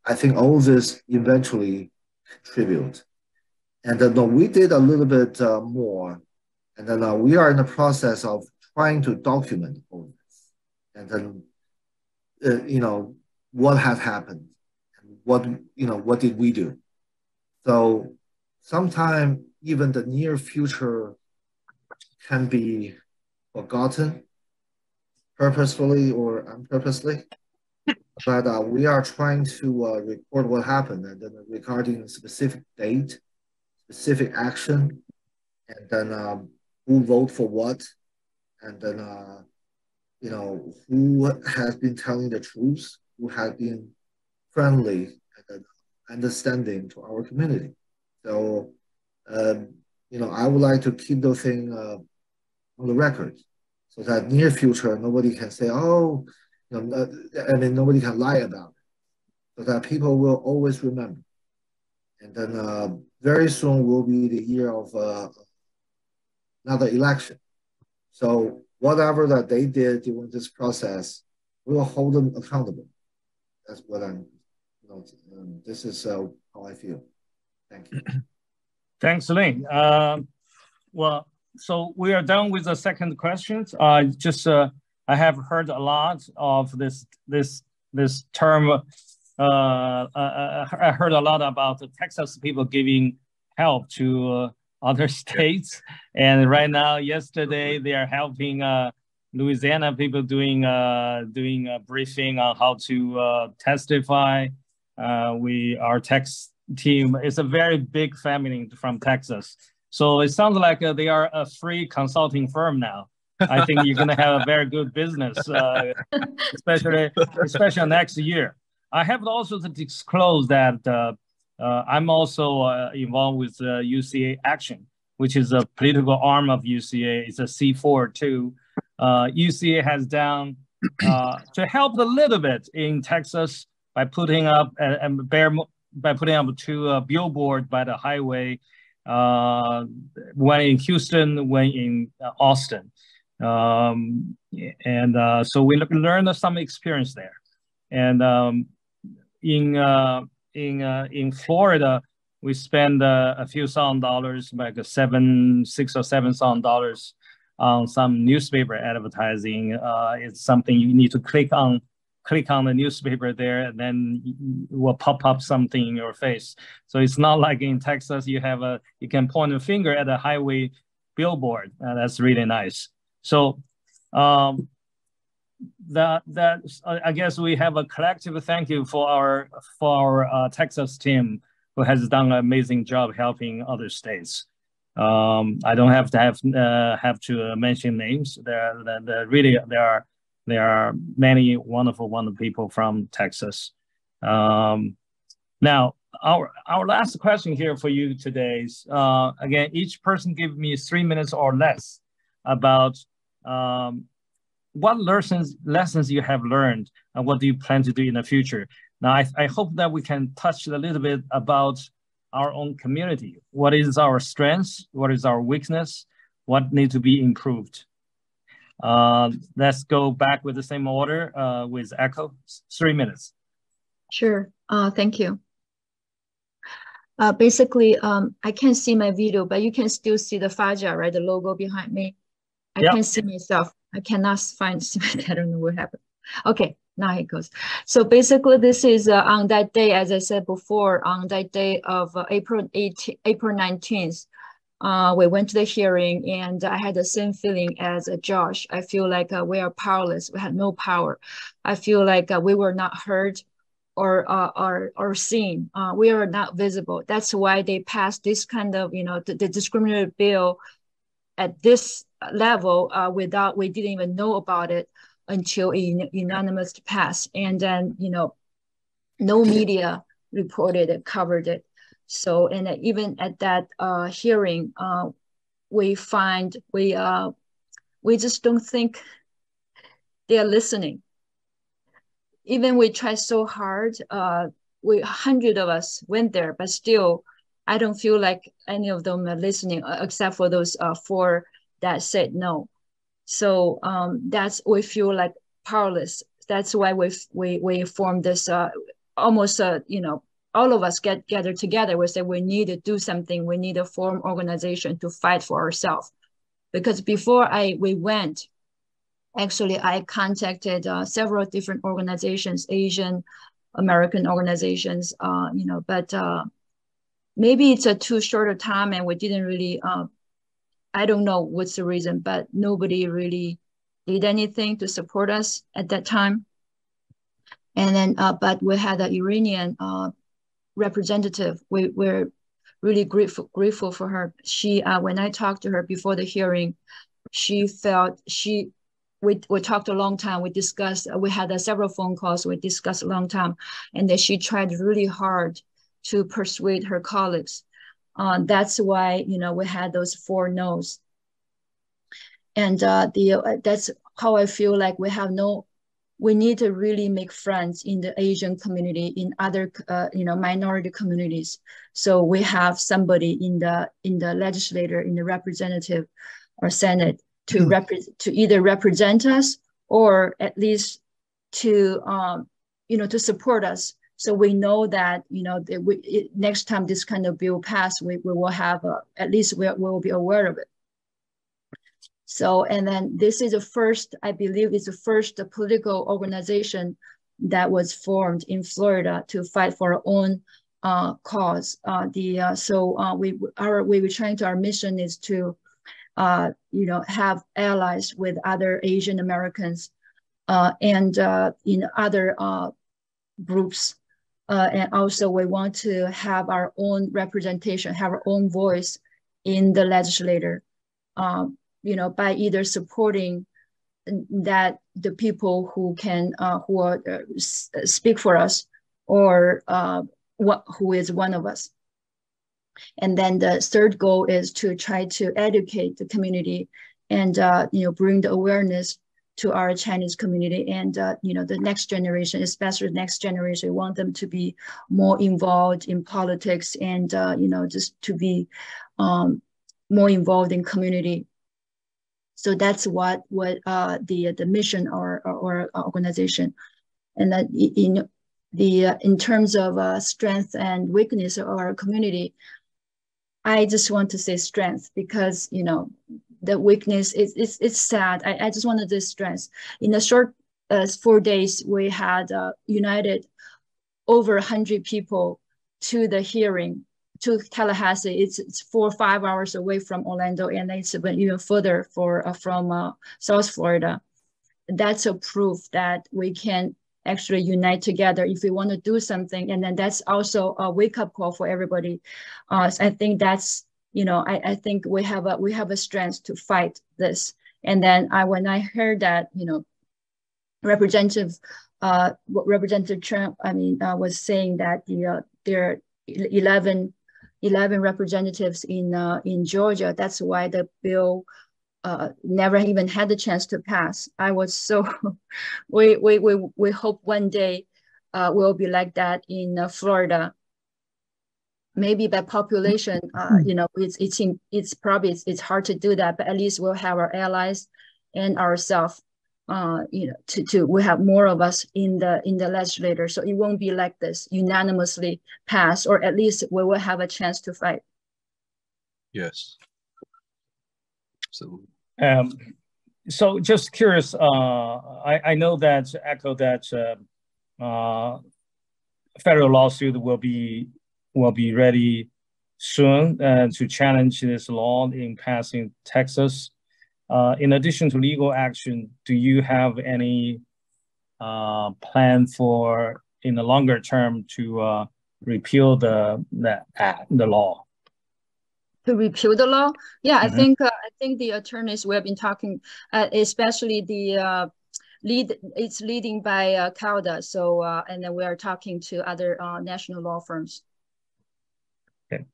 I think all this eventually contribute. And then we did a little bit more. And then we are in the process of trying to document all this. And then, what has happened? And what did we do? So sometime even the near future can be forgotten, purposefully or unpurposely. But we are trying to record what happened, and then regarding a specific date, specific action, and then who vote for what, and then who has been telling the truth, who has been friendly and understanding to our community. So I would like to keep those things on the record, so that near future nobody can say, oh. Nobody can lie about it, so that people will always remember. And then very soon will be the year of another election. So whatever that they did during this process, we will hold them accountable. That's what this is how I feel. Thank you. Thanks, Lin. Well, so we are done with the second question. I have heard a lot of this term. I heard a lot about the Texas people giving help to other states, and right now, yesterday they are helping Louisiana people doing a briefing on how to testify. Our tax team is a very big family from Texas, so it sounds like they are a free consulting firm now. I think you're going to have a very good business, especially next year. I have also to disclose that I'm also involved with UCA Action, which is a political arm of UCA. It's a C4 too. UCA has done to help a little bit in Texas by putting up two billboards by the highway, one in Houston, one in Austin. So we learned some experience there. And in Florida, we spend a few $1,000, like $6 or $7 on some newspaper advertising. It's something you need to click on the newspaper there, and then it will pop up something in your face. So it's not like in Texas you can point a finger at a highway billboard. That's really nice. So I guess we have a collective thank you for our Texas team, who has done an amazing job helping other states. I don't have to mention names. There are many wonderful people from Texas. Now, our last question here for you today is, again, each person give me 3 minutes or less about what lessons you have learned and what do you plan to do in the future. Now, I hope that we can touch a little bit about our own community. What is our strengths? What is our weakness? What needs to be improved? Let's go back with the same order with Echo. 3 minutes. Sure. Thank you. Basically, I can't see my video, but you can still see the Faja, right? The logo behind me. I can't see myself. I cannot find, I don't know what happened. Okay, now it goes. So basically, this is on that day, as I said before, on that day of April 19th, we went to the hearing, and I had the same feeling as Josh. I feel like we are powerless. We had no power. I feel like we were not heard or seen. We are not visible. That's why they passed this kind of, the discriminatory bill at this level without, we didn't even know about it until a unanimous pass. And then, no media reported it, covered it. So, and even at that hearing, we just don't think they are listening. Even we tried so hard, 100 of us went there, but still, I don't feel like any of them are listening, except for those 4 that said no. So we feel like powerless. That's why we formed this almost all of us gathered together. We said we need to do something. We need to form organization to fight for ourselves. Because before we went, actually I contacted several different organizations, Asian American organizations, but maybe it's a too short a time and we didn't really, I don't know what's the reason, but nobody really did anything to support us at that time. And then, but we had an Iranian representative. We're really grateful for her. She, when I talked to her before the hearing, she felt we talked a long time. We discussed, we had several phone calls. We discussed a long time. And then she tried really hard to persuade her colleagues. That's why, we had those 4 no's. And that's how I feel like we need to really make friends in the Asian community, in other, minority communities. So we have somebody in the legislature, in the representative or Senate to either represent us or at least to, to support us. So we know that, next time this kind of bill passes, we will have, at least we will be aware of it. So, and then this is the first, I believe it's the first political organization that was formed in Florida to fight for our own cause. Our mission is to, have allies with other Asian Americans and in other groups. And also we want to have our own representation, have our own voice in the legislature, by either supporting that the people who can, speak for us, or who is one of us. And then the third goal is to try to educate the community and, bring the awareness to our Chinese community and, the next generation, especially the next generation. We want them to be more involved in politics and, just to be more involved in community. So that's what the mission or organization. And that in terms of strength and weakness of our community, I just want to say strength because, the weakness it's sad. I just wanted to stress. In a short 4 days, we had united over 100 people to the hearing to Tallahassee. It's 4 or 5 hours away from Orlando, and it's even further from South Florida. That's a proof that we can actually unite together if we want to do something. And then that's also a wake-up call for everybody. I think that's, I think we have a strength to fight this. And then when I heard that, Representative Trump, was saying that there are 11 representatives in Georgia. That's why the bill never even had the chance to pass. I was so, we hope one day will be like that in Florida. Maybe by population, it's hard to do that, but at least we'll have our allies and ourselves we have more of us in the legislature, so it won't be like this unanimously pass, or at least we will have a chance to fight. Yes. So. So just curious, I know that echo that federal lawsuit will be ready soon to challenge this law in passing Texas. In addition to legal action, do you have any plan for in the longer term to repeal the law? To repeal the law? Yeah, I think the attorneys we have been talking, especially the it's leading by CALDA. So and then we are talking to other national law firms. Okay.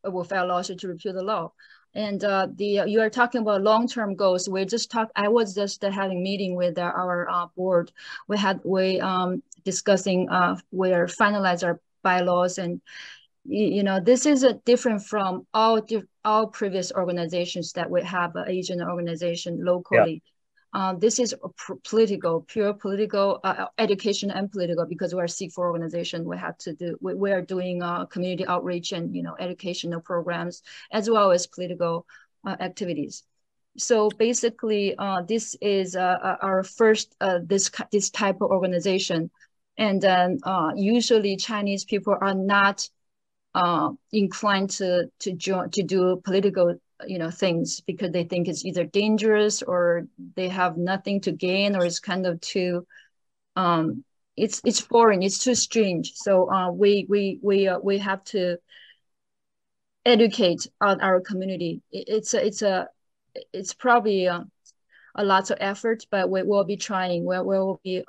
Will file a lawsuit to repeal the law. And you are talking about long-term goals. I was just having a meeting with our board. We discussing where finalize our bylaws, and this is different from all previous organizations that we have, Asian organization locally. Yeah. This is pure political, education and political, because we're a C4 organization. We are doing community outreach and educational programs, as well as political activities. So basically, this is our first this type of organization, and then usually Chinese people are not inclined to do political things, because they think it's either dangerous or they have nothing to gain, or it's kind of too it's foreign, it's too strange. So we have to educate our community. It's probably a lot of effort, but we will be trying. We will be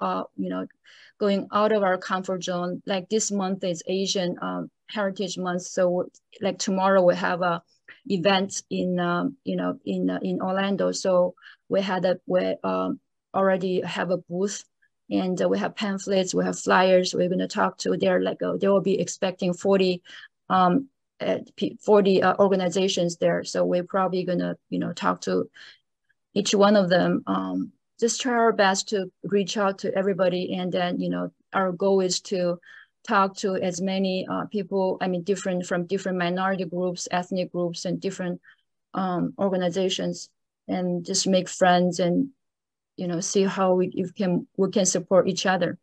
going out of our comfort zone. Like this month is Asian Heritage Month, so like tomorrow we have a event in Orlando. So we already have a booth, and we have pamphlets, we have flyers. We're going to talk to they will be expecting 40 organizations there. So we're probably going to talk to each one of them. Just try our best to reach out to everybody, and then our goal is to talk to as many people, from different minority groups, ethnic groups, and different organizations, and just make friends and see how we can support each other.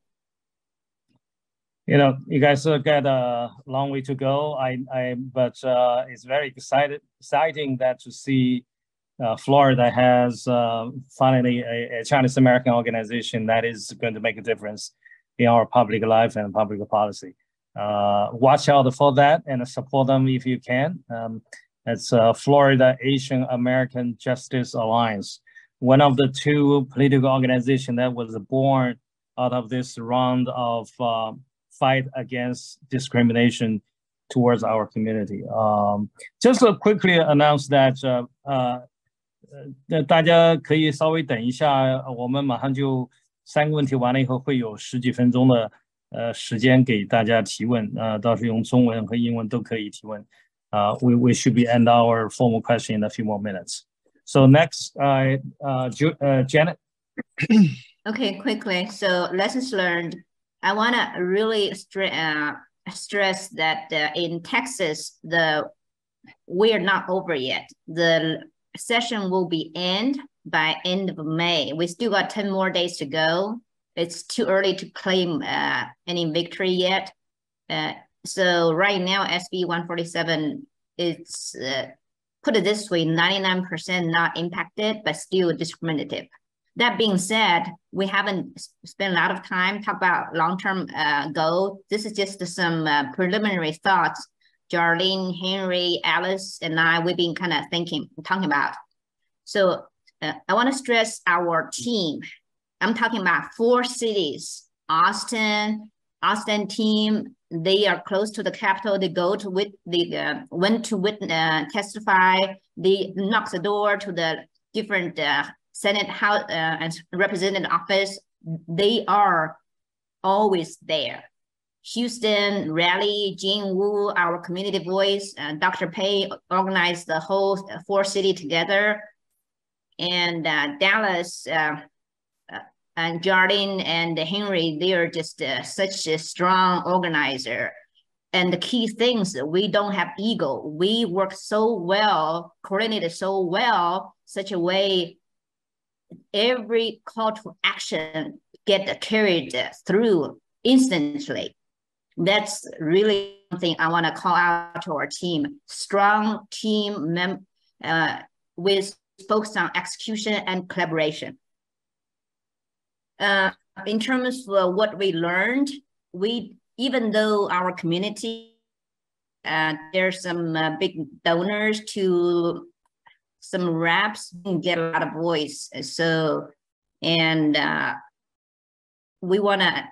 You guys got a long way to go. But it's very exciting that to see Florida has finally a Chinese American organization that is going to make a difference in our public life and public policy. Watch out for that and support them if you can. It's Florida Asian American Justice Alliance, one of the two political organizations that was born out of this round of fight against discrimination towards our community. Just to quickly announce that 大家可以稍微等一下，我们马上就3个问题完了以后，会有10几分钟的时间给大家提问，到时候用中文和英文都可以提问。We should be end our formal question in a few more minutes. So next, Janet. Okay, quickly. So lessons learned. I want to really stress that in Texas, we're not over yet. The session will be end by end of May. We still got 10 more days to go. It's too early to claim any victory yet. So right now, SB 147, it's put it this way, 99% not impacted, but still discriminative. That being said, we haven't spent a lot of time talking about long-term goal. This is just some preliminary thoughts. Jarlene, Henry, Alice, and I, we've been kind of talking about. So I want to stress our team. I'm talking about 4 cities. Austin team, they are close to the Capitol. They went to testify. They knock the door to the different Senate, House, and Representative office. They are always there. Houston, Raleigh, Jean Wu, our community voice, Dr. Pei organized the whole 4 city together. And Dallas, and Jardine and Henry, they are just such a strong organizer. And the key things, we don't have ego. We work so well, coordinated so well, such a way every call to action get carried through instantly. That's really something I want to call out to our team. Strong team with focus on execution and collaboration. In terms of what we learned, even though our community, there's some big donors to some reps get a lot of voice. So, and we want to,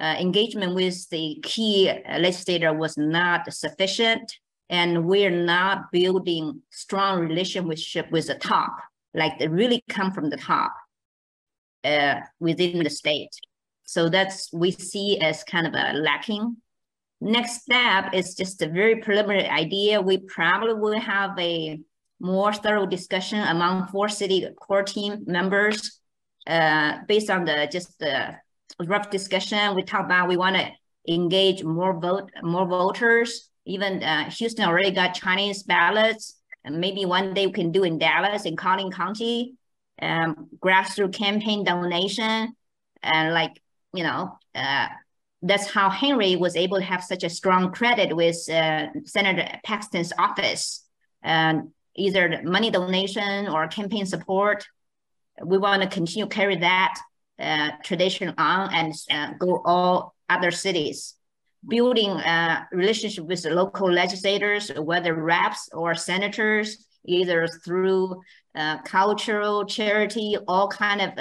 engagement with the key legislator was not sufficient, and we're not building strong relationship with the top, like they really come from the top within the state. So that's, we see as kind of a lacking. Next step is just a very preliminary idea. We probably will have a more thorough discussion among 4 city core team members based on the rough discussion. We talk about we want to engage more voters. Even Houston already got Chinese ballots, and maybe one day we can do in Dallas, in Collin County, grassroots campaign donation, and like, you know, that's how Henry was able to have such a strong credit with Senator Paxton's office, and either money donation or campaign support. We want to continue to carry that tradition on and go all other cities. Building a relationship with the local legislators, whether reps or senators, either through cultural, charity, all kind of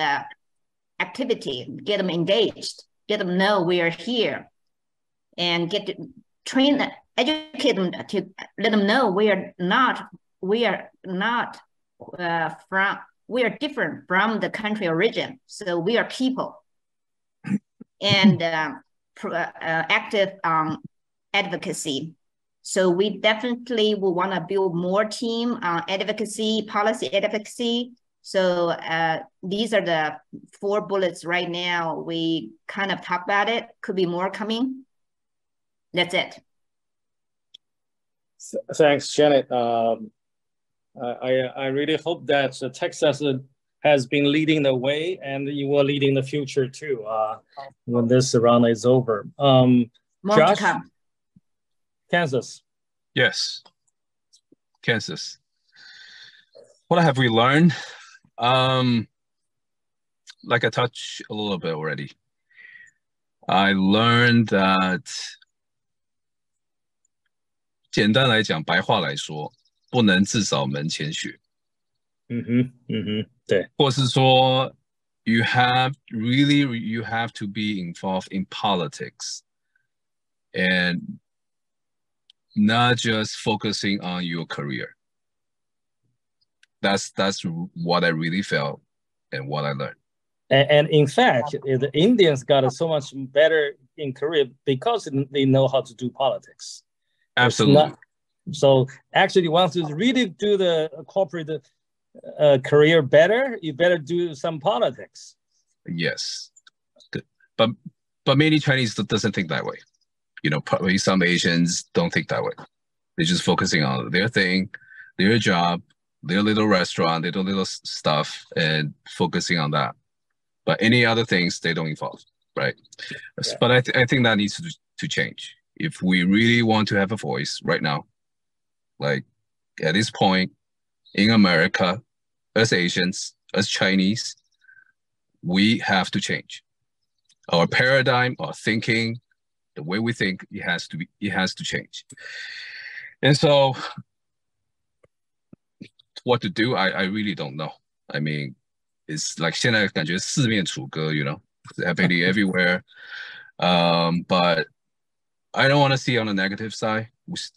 activity, get them engaged, get them know we are here, and get to train, educate them to let them know we are different from the country origin. So we are people, and active advocacy. So we definitely will want to build more team on advocacy, policy advocacy. So these are the 4 bullets right now. We kind of talk about it. Could be more coming. That's it. Thanks, Janet. I really hope that Texas has been leading the way, and you will lead in the future too when this round is over. More Josh, to come. Kansas. Yes, Kansas. What have we learned? Like I touched a little bit already. I learned that 简单来讲，白话来说，不能自扫门前雪。对。或是说 you have to be involved in politics and not just focusing on your career. That's what I really felt and what I learned. And in fact, the Indians got so much better in Korea because they know how to do politics. Absolutely. So actually, once you really do the corporate career better, you better do some politics. Yes, but many Chinese doesn't think that way. You know, probably some Asians don't think that way. They're just focusing on their thing, their job, their little restaurant, their little stuff, and focusing on that. But any other things, they don't involve, right? Yeah. But I think that needs to change. If we really want to have a voice right now, like at this point in America, as Asians, as Chinese, we have to change. Our paradigm, our thinking, the way we think, it has to change. And so what to do, I really don't know. I mean, it's like 现在感觉四面楚歌, you know, it's happening everywhere. But I don't want to see on the negative side.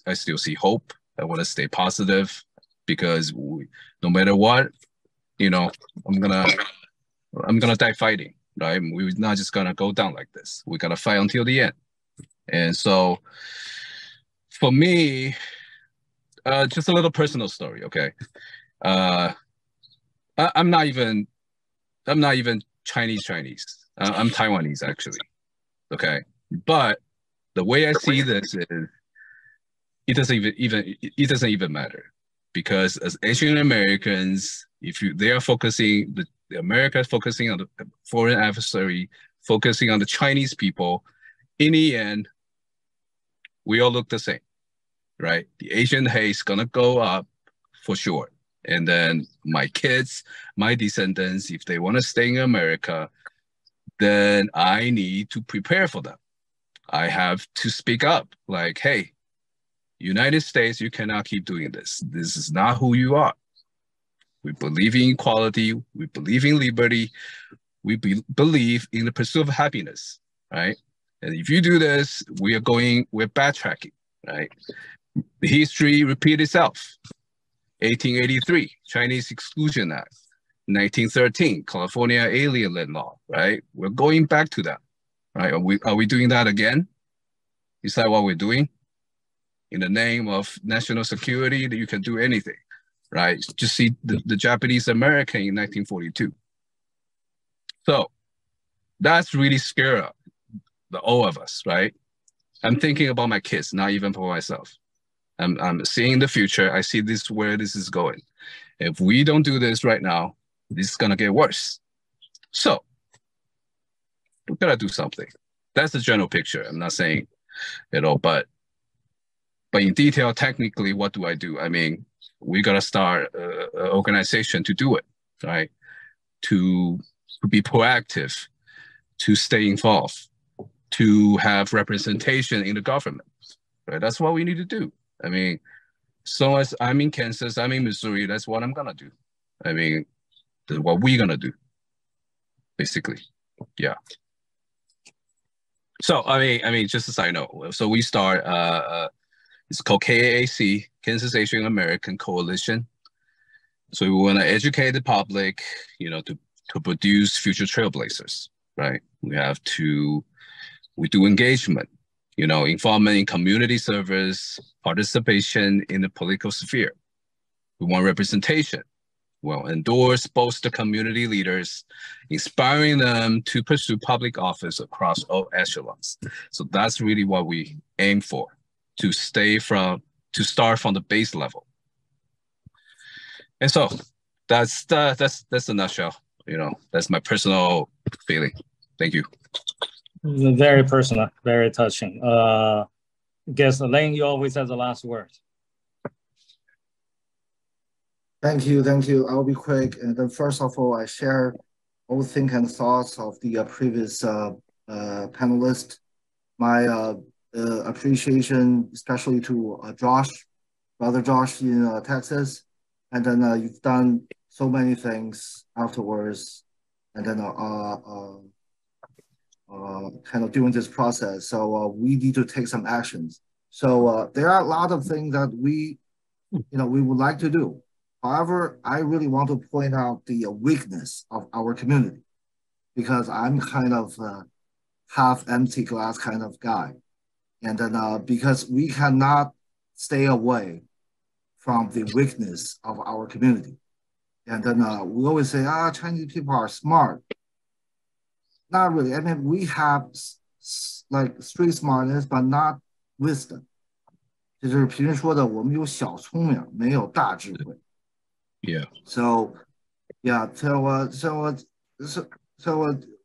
I still see hope. I want to stay positive because no matter what, you know, I'm gonna die fighting, right? We're not just gonna go down like this. We gotta fight until the end. And so, for me, just a little personal story, okay? I'm not even Chinese. I'm Taiwanese actually. Okay, but the way I see this is it doesn't even matter, because as Asian Americans, they are focusing, the America is focusing on the foreign adversary, focusing on the Chinese people. In the end, we all look the same, right? The Asian hate is gonna go up for sure. And then my kids, my descendants, if they want to stay in America, then I need to prepare for them. I have to speak up, like, hey, United States, you cannot keep doing this. This is not who you are. We believe in equality. We believe in liberty. We believe in the pursuit of happiness, right? And if you do this, we're backtracking, right? The history repeats itself. 1883, Chinese Exclusion Act. 1913, California Alien Land Law, right? We're going back to that, right? Are we doing that again? Is that what we're doing? In the name of national security, that you can do anything, right? Just see the Japanese American in 1942. So that's really scary, all of us, right? I'm thinking about my kids, not even for myself. I'm seeing the future. I see where this is going. If we don't do this right now, this is gonna get worse. So we gotta do something. That's the general picture. I'm not saying it all, but in detail, technically, what do I do? I mean, we gotta start an organization to do it, right? To be proactive, to stay involved, to have representation in the government, right? That's what we need to do. I mean, so as I'm in Kansas, I'm in Missouri, that's what I'm gonna do. I mean, that's what we're gonna do, basically, yeah. So, I mean, just as I know, so we start, it's called KAAC, Kansas Asian American Coalition. So we wanna educate the public, you know, to produce future trailblazers, right? We do engagement, you know, involvement in community service, participation in the political sphere. We want representation. We'll endorse, bolster community leaders, inspiring them to pursue public office across all echelons. So that's really what we aim for, to start from the base level. And so that's the nutshell. You know, that's my personal feeling. Thank you. Very personal, very touching. I guess Lin, you always have the last word. Thank you. I'll be quick. And then first of all, I share all thinking and thoughts of the previous panelists. My appreciation, especially to Brother Josh in Texas. And then you've done so many things afterwards. And then kind of during this process. So we need to take some actions. So there are a lot of things that we would like to do. However, I really want to point out the weakness of our community, because I'm kind of a half empty glass kind of guy. And then because we cannot stay away from the weakness of our community. And then we always say, Chinese people are smart. Not really. I mean, we have like street smartness, but not wisdom. 就是平时说的，我们有小聪明，没有大智慧。Yeah. So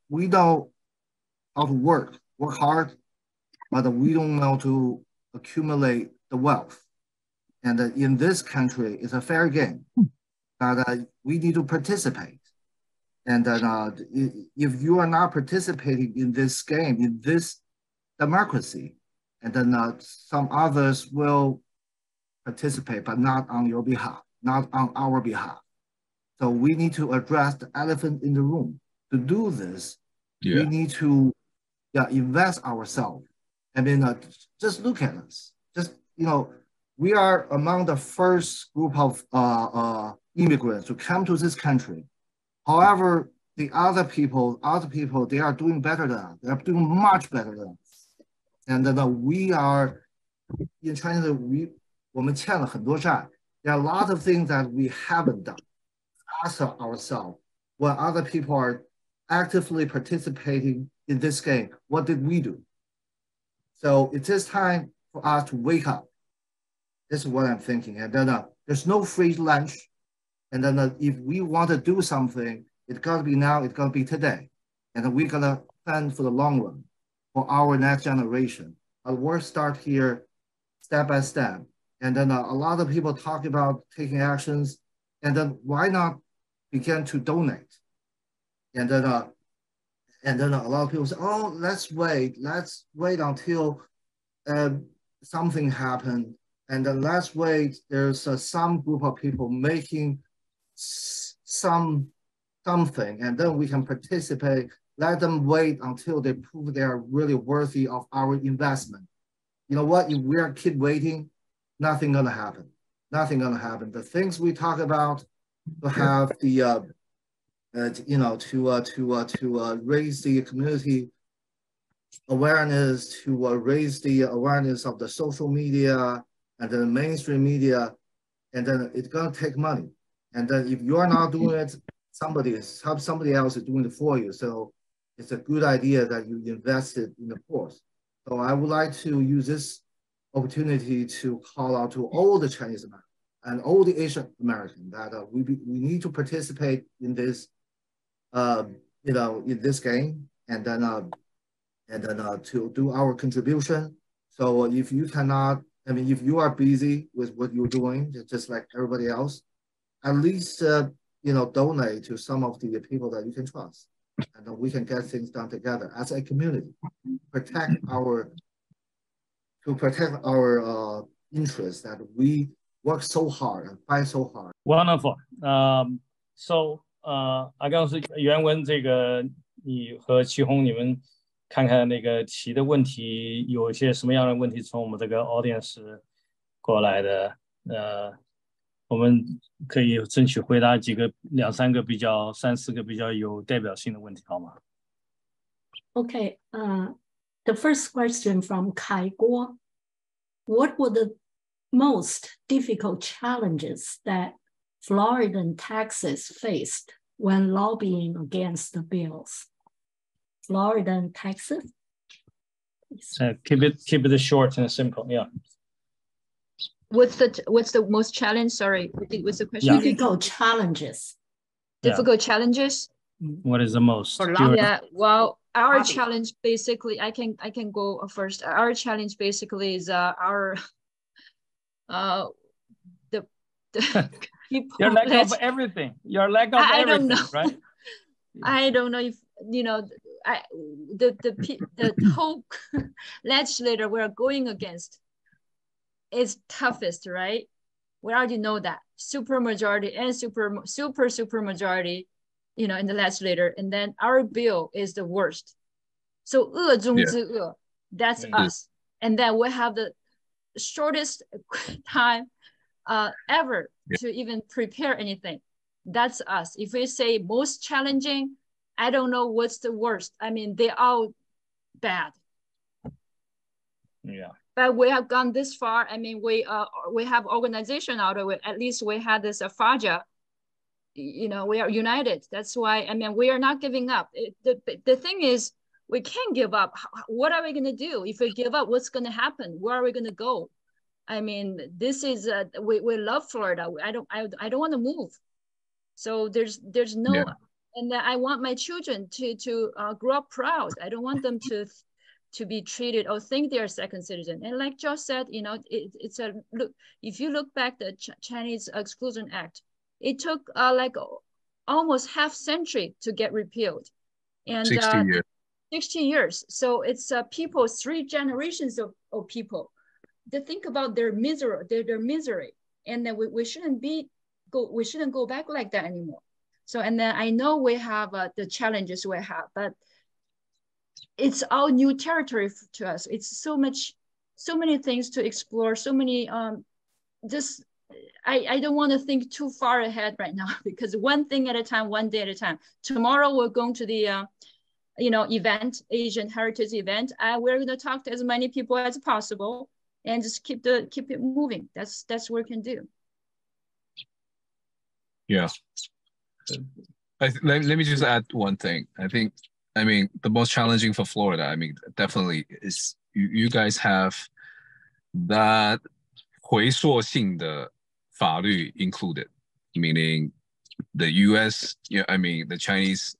we know how to work hard, but we don't know to accumulate the wealth. And in this country, it's a fair game. But we need to participate. And if you are not participating in this game, in this democracy, and then some others will participate, but not on your behalf, not on our behalf. So we need to address the elephant in the room. To do this, we need to invest ourselves. I mean, just look at us. Just, we are among the first group of immigrants to come to this country. However, the other people, they are doing better than us. They are doing much better than us. And we are, in China, 我们欠了很多债. There are a lot of things that we haven't done. Ask ourselves what other people are actively participating in this game. What did we do? So it is time for us to wake up. This is what I'm thinking. And then there's no free lunch. And then if we want to do something, it's got to be now, it's got to be today. And then we're going to plan for the long run for our next generation. Our work start here step by step. And then a lot of people talk about taking actions. And then why not begin to donate? And then a lot of people say, oh, let's wait until something happens. And then let's wait, there's some group of people making something, and then we can participate. Let them wait until they prove they are really worthy of our investment. You know what, if we keep waiting, nothing gonna happen. Nothing gonna happen. The things we talk about to have the, to raise the community awareness, to raise the awareness of the social media, and then mainstream media, and then it's gonna take money. And then if you're not doing it, somebody else is doing it for you. So it's a good idea that you invested in the course. So I would like to use this opportunity to call out to all the Chinese Americans and all the Asian Americans that we need to participate in this, in this game, and then to do our contribution. So if you cannot, I mean, if you are busy with what you're doing, just like everybody else, at least, donate to some of the people that you can trust. And then we can get things done together as a community, protect our interests that we work so hard and fight so hard. Wonderful. So, 刚刚是原文这个，你和祁宏你们看看那个提的问题，有一些什么样的问题从我们这个 audience 过来的，我们可以争取回答2、3个3、4个比较有代表性的问题，好吗？ Okay, the first question from Kai Guo. What were the most difficult challenges that Florida and Texas faced when lobbying against the bills? Florida and Texas? Keep it short and simple, yeah. What's the most challenge? Sorry, what's the question? Yeah. Difficult challenges. Difficult challenges? What is the most? Yeah, well, our challenge basically, I can go first. Our challenge basically is the people. Your lack of everything. Your lack of everything, don't know. Right? I don't know if the whole legislator we're going against is toughest, right? We already know that super majority and super majority, in the legislator, and then our bill is the worst. So 恶中之恶, that's us. And then we have the shortest time ever to even prepare anything. That's us. If we say most challenging, I don't know what's the worst. I mean, they're all bad. Yeah. But we have gone this far. I mean, we have organization out of it. At least we had this FAJA. We are united. That's why, I mean, we are not giving up. The thing is, we can't give up. What are we going to do? If we give up, what's going to happen? Where are we going to go? I mean, this is, we love Florida. I don't want to move. So there's no, and I want my children to grow up proud. I don't want them to be treated or think they're second citizen. And like Josh said, it's a look. If you look back the Chinese Exclusion Act, it took like almost half century to get repealed, and 60 years. So it's people, 3 generations of people. To think about their misery, and then we shouldn't go back like that anymore. So, and then I know we have the challenges we have, but it's all new territory to us. It's so many things to explore, so many, I don't want to think too far ahead right now, because one thing at a time, one day at a time. Tomorrow we're going to the, event, Asian Heritage event. We're going to talk to as many people as possible and just keep it moving. That's what we can do. Yeah. Let me just add one thing. I mean, the most challenging for Florida, I mean, definitely is you guys have that 回溯性的法律 included, meaning the U.S., I mean, the Chinese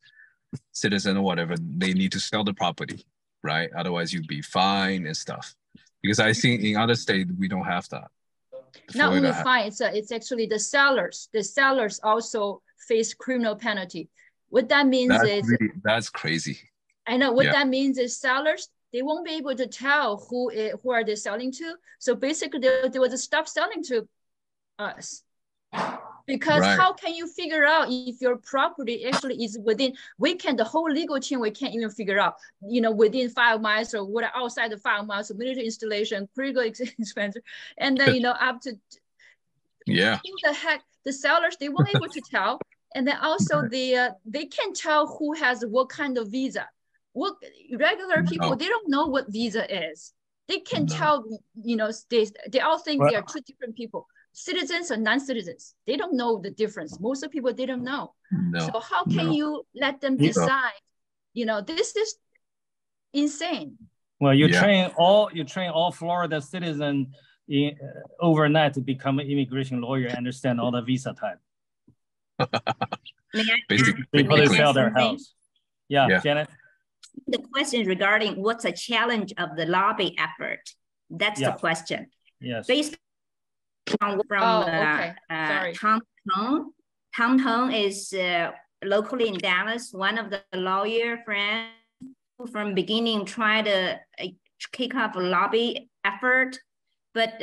citizen or whatever, they need to sell the property, right? Otherwise, you'd be fined and stuff. Because I think in other states, we don't have that. Not only fine, it's actually the sellers. The sellers also face criminal penalty. What that means that's crazy. I know what that means is sellers, they won't be able to tell who are they selling to. So basically they will just stop selling to us. Because how can you figure out if your property actually is within, the whole legal team, we can't even figure out, within 5 miles or what outside the 5 miles of military installation, critical expenditure, and then, up to, who the heck, the sellers, they won't be able to tell. And then also they can't tell who has what kind of visa. What regular people, they don't know what visa is. They can tell, they all think they are two different people. Citizens or non-citizens, they don't know the difference. Most of the people, they don't know. So how can you let them decide? This is insane. Well, you train all Florida citizens overnight to become an immigration lawyer, understand all the visa type. Basically, before they sell their house. Yeah, Janet. The question regarding what's a challenge of the lobby effort. That's the question. Yes. Based from Tom Tong is locally in Dallas, one of the lawyer friends who from beginning tried to kick off a lobby effort. But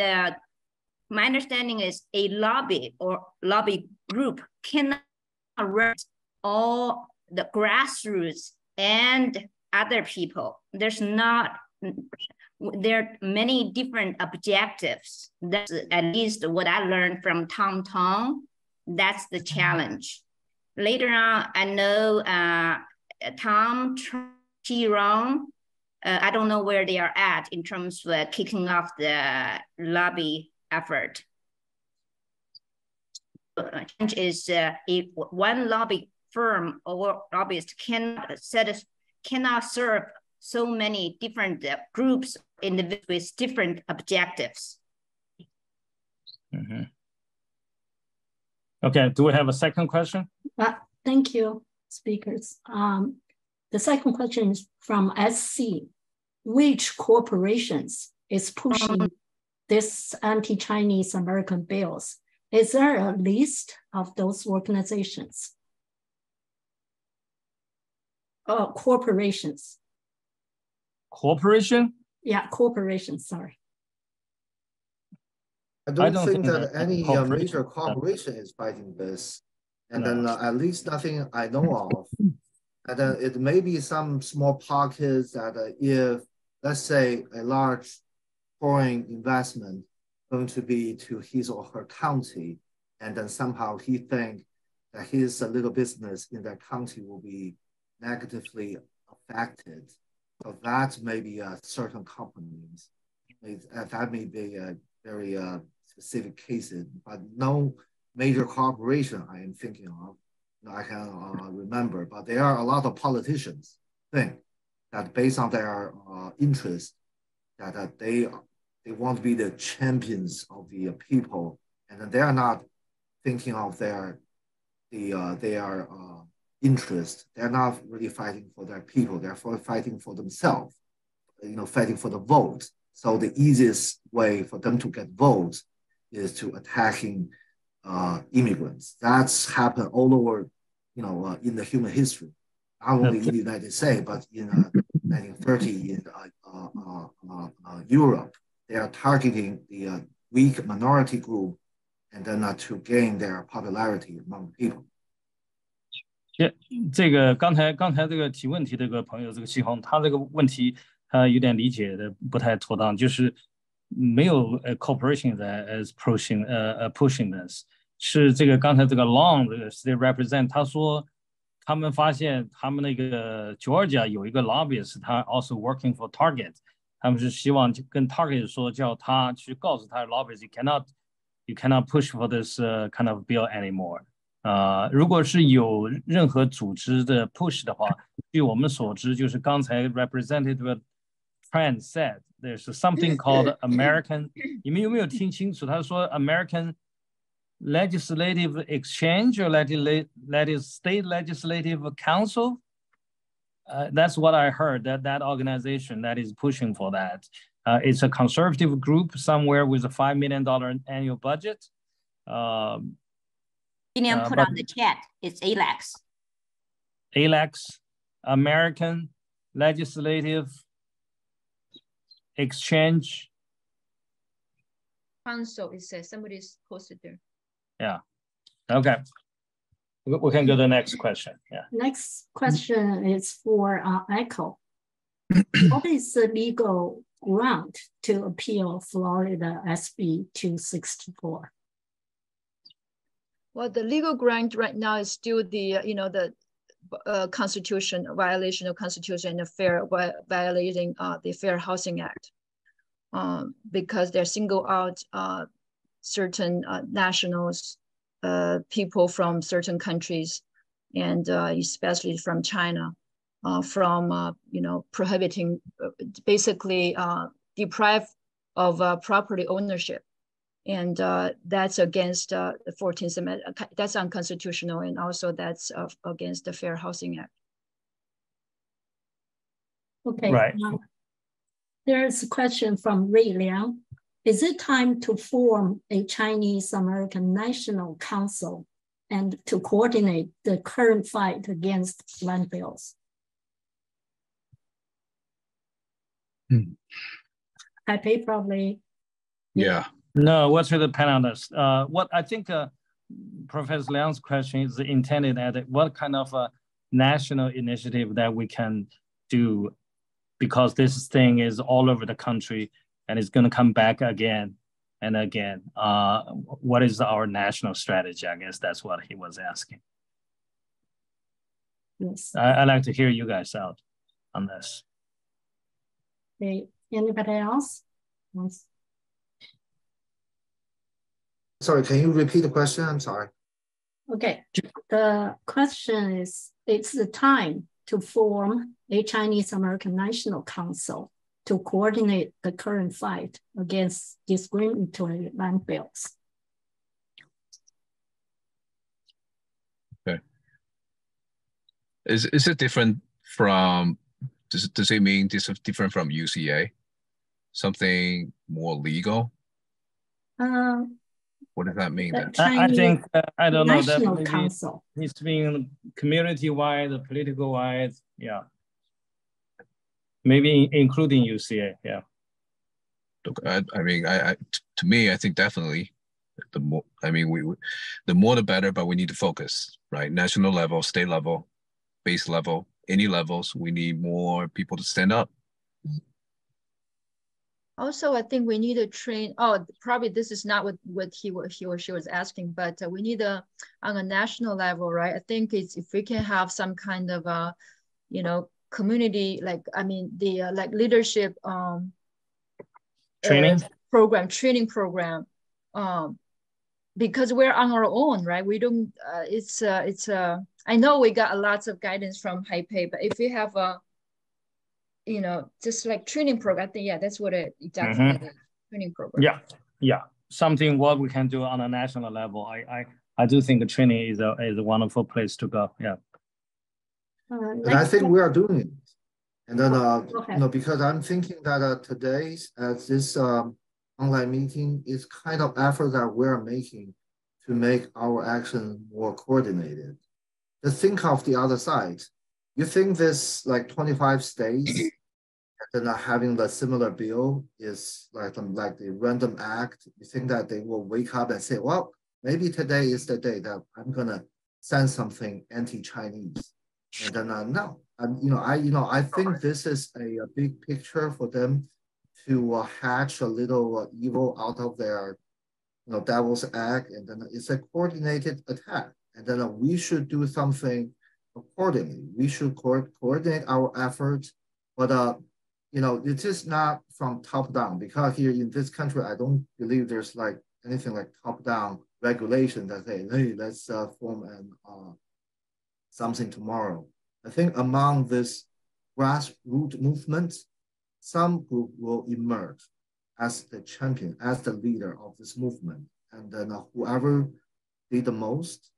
my understanding is a lobby or lobby group cannot run all the grassroots and other people. There are many different objectives. That's at least what I learned from Tom Tong. That's the challenge. Later on, I know Tom Chi-Rong, I don't know where they are at in terms of kicking off the lobby effort. Is one lobby firm or lobbyist cannot serve so many different groups, individuals with different objectives. Okay, do we have a second question? Thank you, speakers. The second question is from SC. Which corporations is pushing this anti-Chinese American bills? Is there a list of those organizations? Corporations. Corporation? Yeah, corporations, sorry. I don't think that any major corporation is fighting this. And then at least nothing I know of. And then it may be some small pockets that if, let's say, a large foreign investment going to be to his or her county, and then somehow he think that his little business in that county will be negatively affected. So that may be certain companies. That may be a very specific cases, but no major corporation I am thinking of. I can remember, but there are a lot of politicians think that based on their interest, that they want to be the champions of the people, and they are not thinking of their interest. They're not really fighting for their people. They're fighting for themselves. Fighting for the vote. So the easiest way for them to get votes is to attacking immigrants. That's happened all over, in the human history, not only in the United States, but in 1930 in Europe. They are targeting the weak minority group, and then to gain their popularity among people. 这个刚才这个提问题这个朋友，这个西红，他这个问题他有点理解的不太妥当，就是没有corporation as pushing this， 是这个刚才这个 Long 这个 state represent 他说他们发现他们那个 Georgia 有一个 lobbyist， 他 also working for Target， 他们是希望跟 Target 说，叫他去告诉他 lobbyist you cannot push for this kind of bill anymore。如果是有任何组织的 push 的话，据我们所知，就是刚才 Representative Tran said there's something called American 你们有没有听清楚？他说 American Legislative Exchange or State Legislative Council? That's what I heard, that organization that is pushing for that. It's a conservative group somewhere with a $5 million annual budget. Put on the chat, it's ALEX. ALEX, American Legislative Exchange. Council, it says somebody's posted there. Yeah, okay. We can go to the next question. Yeah. Next question is for Echo. What is the legal ground to appeal Florida SB 264? Well, the legal ground right now is still the, the Constitution, violation of Constitution and violating the Fair Housing Act, because they're single out certain nationals, people from certain countries, and especially from China, from prohibiting, basically deprive of property ownership. And that's against the 14th Amendment. That's unconstitutional, and also that's against the Fair Housing Act. Okay. Right. There's a question from Ray Liang. Is it time to form a Chinese American National Council and to coordinate the current fight against landfills? Happy probably. Yeah. No, what's the panelists? What I think Professor Liang's question is intended at what kind of a national initiative that we can do, because this thing is all over the country and it's going to come back again and again. What is our national strategy? I guess that's what he was asking. Yes. I'd like to hear you guys out on this. Okay. Anybody else? Yes. Sorry, can you repeat the question? I'm sorry. Okay, the question is, it's the time to form a Chinese American National Council to coordinate the current fight against discriminatory land bills. Okay. Is it different from, does it mean this is different from UCA? Something more legal? What does that mean then? I think, I don't know, that National Council needs to be community-wide, political-wide, yeah. Maybe including UCA, yeah. Look, I mean, to me, I think definitely the more, I mean, the more the better, but we need to focus, right? National level, state level, base level, any levels, we need more people to stand up. Also, I think we need to train, probably this is not what he or she was asking, but we need on a national level, right? I think it's, if we can have some kind of, community, like leadership training program, because we're on our own, right? We don't, I know we got lots of guidance from Haipei, but if we have a, just like training program, I think, yeah, that's what it exactly is, training program. Yeah, something what we can do on a national level. I do think training is a wonderful place to go. Yeah. And I think we are doing it. And then, because I'm thinking that today's this online meeting is kind of effort that we're making to make our action more coordinated. Just think of the other side. You think this like 25 states and then having the similar bill is like the random act? You think that they will wake up and say, well, maybe today is the day that I'm gonna send something anti-Chinese? And then no, I think this is a big picture for them to hatch a little evil out of their devil's egg, and then it's a coordinated attack. And then we should do something accordingly. We should coordinate our efforts, but it is not from top down, because here in this country, I don't believe there's like anything like top down regulation that say, hey, let's form an something tomorrow. I think among this grassroots movement, some group will emerge as the champion, as the leader of this movement. And then whoever did the most,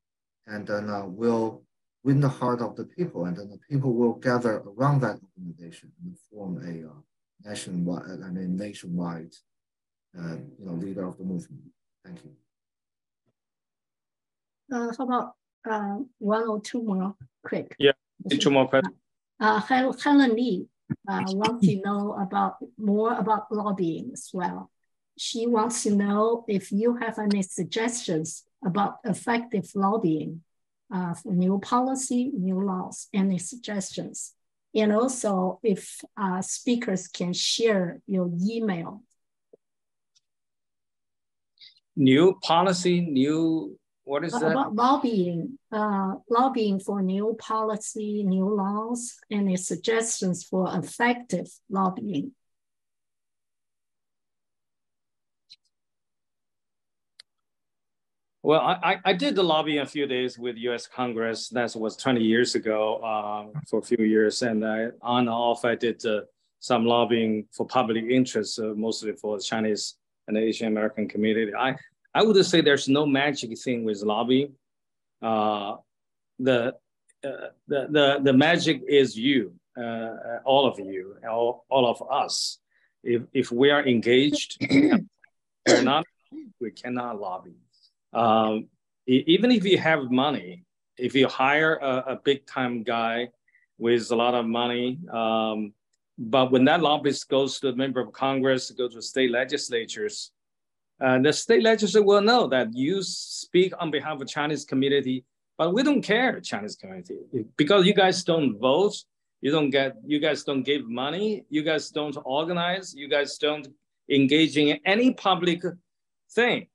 and then will win the heart of the people, and then the people will gather around that organization and form a nationwide, leader of the movement. Thank you. How about one or two more quick? Yeah, 2 more questions. Helen Lee wants to know more about lobbying as well. She wants to know if you have any suggestions about effective lobbying for new policy, new laws, any suggestions. And also if speakers can share your email. New policy, what is that? About lobbying, lobbying for new policy, new laws, any suggestions for effective lobbying. Well, I did the lobbying a few days with U.S. Congress. That was 20 years ago for a few years. And on and off, I did some lobbying for public interest, mostly for the Chinese and the Asian American community. I would say there's no magic thing with lobbying. The magic is you, all of you, all of us. If we are engaged, we're not, we cannot lobby. Even if you have money, if you hire a big time guy with a lot of money, but when that lobbyist goes to a member of Congress, go to state legislatures, the state legislature will know that you speak on behalf of Chinese community, but we don't care, Chinese community, because you guys don't vote, you guys don't give money, you guys don't organize, you guys don't engage in any public thing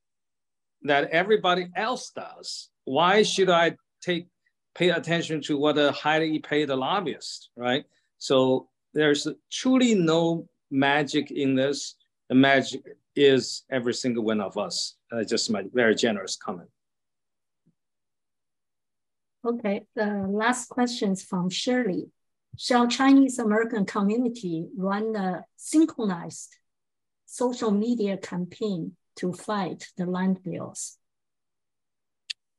that everybody else does. Why should I pay attention to what a highly paid lobbyist, right? So there's truly no magic in this. The magic is every single one of us. Just my very generous comment. Okay, the last question is from Shirley. Shall Chinese American community run a synchronized social media campaign to fight the land bills?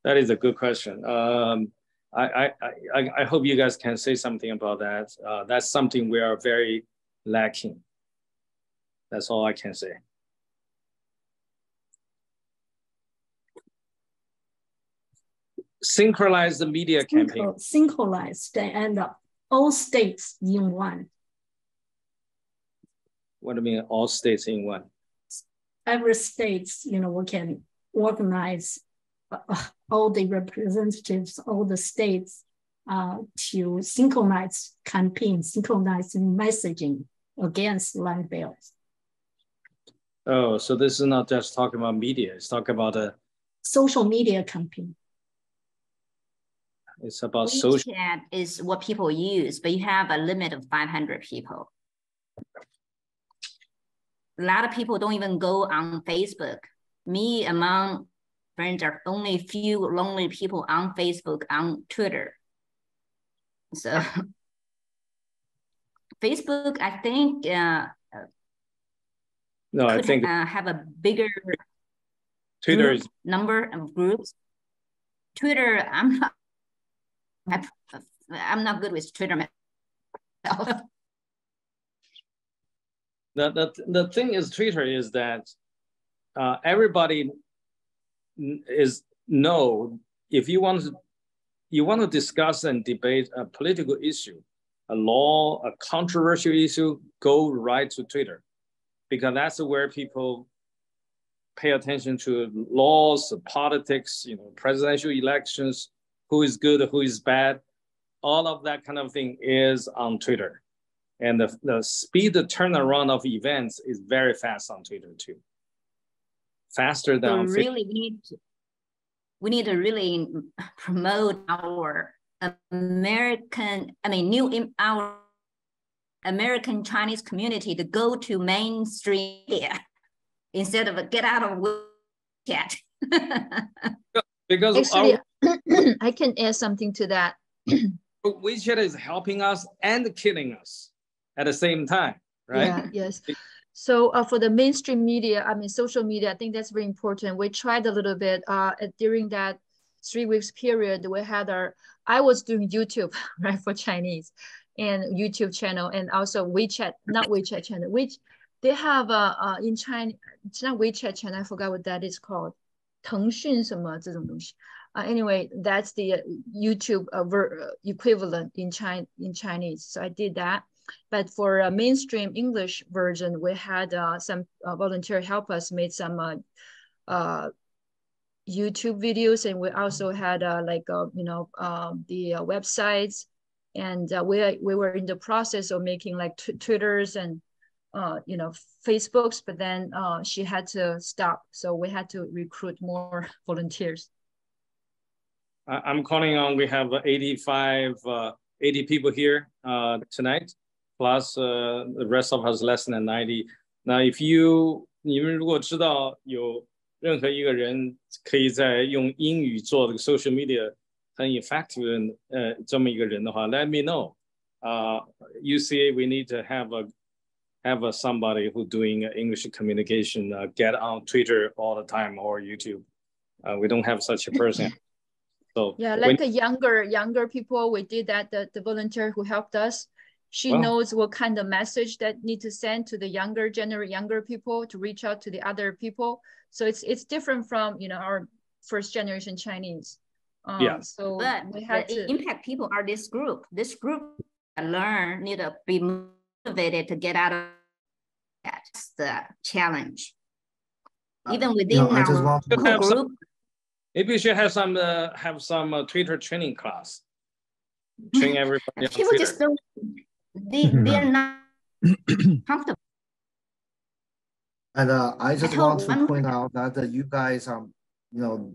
That is a good question. I hope you guys can say something about that. That's something we are very lacking. That's all I can say. Synchronize the media campaign. Synchronized and all states in one. What do you mean all states in one? Every state, we can organize all the representatives, all the states to synchronize campaigns, synchronize messaging against land bills. Oh, so this is not just talking about media, it's talking about a social media campaign. It's about social. WeChat is what people use, but you have a limit of 500 people. A lot of people don't even go on Facebook. Me among friends are only few lonely people on Facebook, on Twitter. So Facebook, I think, no, I think have a bigger Twitter number of groups. Twitter, I'm not good with Twitter myself. The thing is, Twitter is that everybody if you want to discuss and debate a political issue, a law, a controversial issue, go right to Twitter, because that's where people pay attention to laws, politics, presidential elections, who is good, who is bad. All of that kind of thing is on Twitter. And the speed of turnaround of events is very fast on Twitter too. Faster than so really we need to really promote our our American Chinese community to go to mainstream media instead of get out of chat. Because actually, I can add something to that. WeChat is helping us and killing us at the same time, right? Yeah, yes. So for the mainstream media, I mean, social media, I think that's very important. We tried a little bit during that 3 weeks period. We had I was doing YouTube, right, for Chinese and YouTube channel, and also WeChat, not WeChat channel, which they have in China, it's not WeChat channel, I forgot what that is called. 腾讯什么这种东西. Anyway, that's the YouTube equivalent in Chinese. So I did that. But for a mainstream English version, we had some volunteer help us made some YouTube videos, and we also had the websites, and we were in the process of making like Twitters and Facebooks, but then she had to stop, so we had to recruit more volunteers. I'm calling on, we have 80 people here tonight, plus the rest of us less than 90. Now, if你们如果知道有任何一个人可以在用英语做这个 social media 很 effective 这么一个人的话 let me know. UCA, we need to have somebody who doing English communication, get on Twitter all the time or YouTube. We don't have such a person. So yeah, like a younger people, we did that. The volunteer who helped us, she knows what kind of message that need to send to the younger people to reach out to the other people. So it's different from our first generation Chinese. Yeah. So but we had to impact people are this group. This group need to be motivated to get out of that. That's the challenge. Even within our group. Maybe we should have some Twitter training class. Train everybody. People just don't. They're not comfortable. And I just want to point out that you guys are, you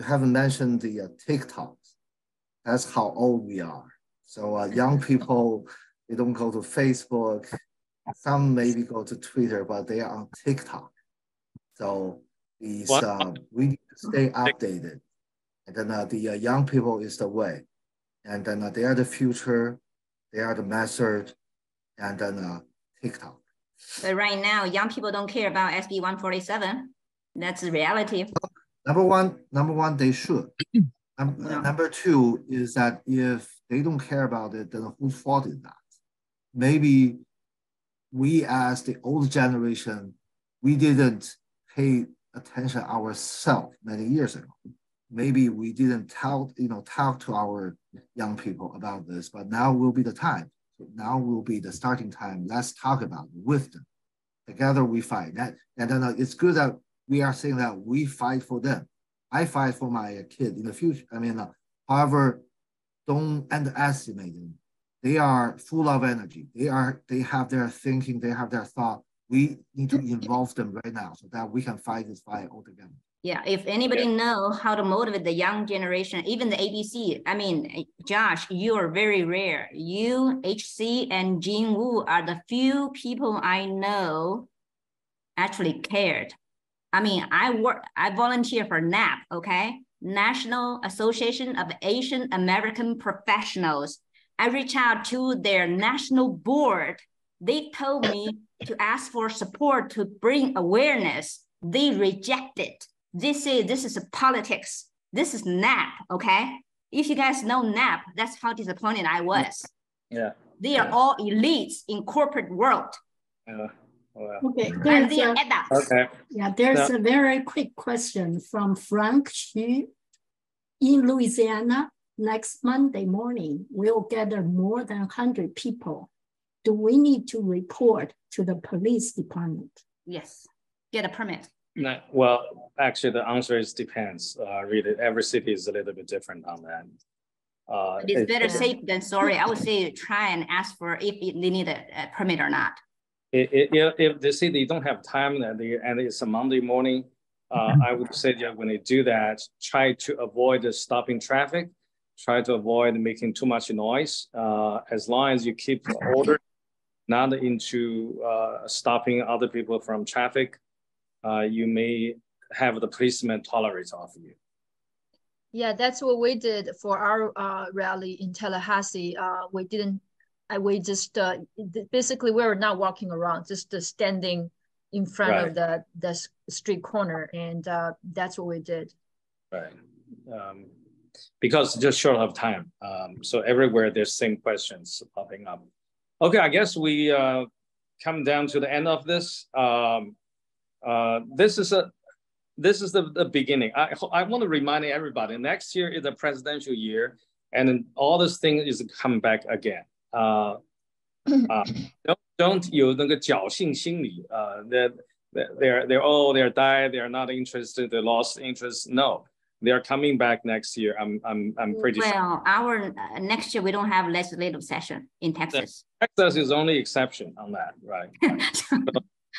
haven't mentioned the TikToks. That's how old we are. So young people, they don't go to Facebook. Some maybe go to Twitter, but they are on TikTok. So these we need to stay updated. And then the young people is the way. And then they are the future. They are the method. And then TikTok. But right now, young people don't care about SB 147. That's the reality. Number one, they should. Number two is that if they don't care about it, then whose fault is that? Maybe we as the old generation, we didn't pay attention ourselves many years ago. Maybe we didn't talk to our young people about this, but now will be the time. So now will be the starting time. Let's talk about it with them. Together we fight. And then it's good that we are saying that we fight for them. I fight for my kid in the future. I mean, however, don't underestimate them. They are full of energy. They have their thinking. They have their thought. We need to involve them right now so that we can fight this fight all together. Yeah, if anybody know how to motivate the young generation, even the ABC, I mean, Josh, you are very rare. You, HC, and Jin Wu are the few people I know actually cared. I mean, I volunteer for NAP, okay? National Association of Asian American Professionals. I reached out to their national board. They told me to ask for support to bring awareness. They rejected. They say this is a politics. This is NAP, okay? If you guys know NAP, that's how disappointed I was. Yeah. They are all elites in corporate world. Okay, there's a very quick question from Frank Xu. In Louisiana, next Monday morning, we'll gather more than 100 people. Do we need to report to the police department? Yes, get a permit. No, well, actually, the answer is depends. Really, every city is a little bit different on that. It's better safe than sorry. I would say try and ask for if they need a permit or not. If the city don't have time and it's a Monday morning, I would say that when they do that, try to avoid the stopping traffic, try to avoid making too much noise. As long as you keep the order, not into stopping other people from traffic, you may have the policeman tolerate of you. Yeah, that's what we did for our rally in Tallahassee. We just basically we were not walking around, just standing in front of the street corner, and that's what we did. Right. Because just short of time. So everywhere there's same questions popping up. Okay, I guess we come down to the end of this. This is the beginning. I want to remind everybody, next year is a presidential year, and then all this thing is coming back again. Don't 有那个侥幸心理. They're died. They're not interested. They lost interest. No, they are coming back next year. I'm pretty sure. Well, our next year we don't have legislative session in Texas. Texas is only exception on that, right? So,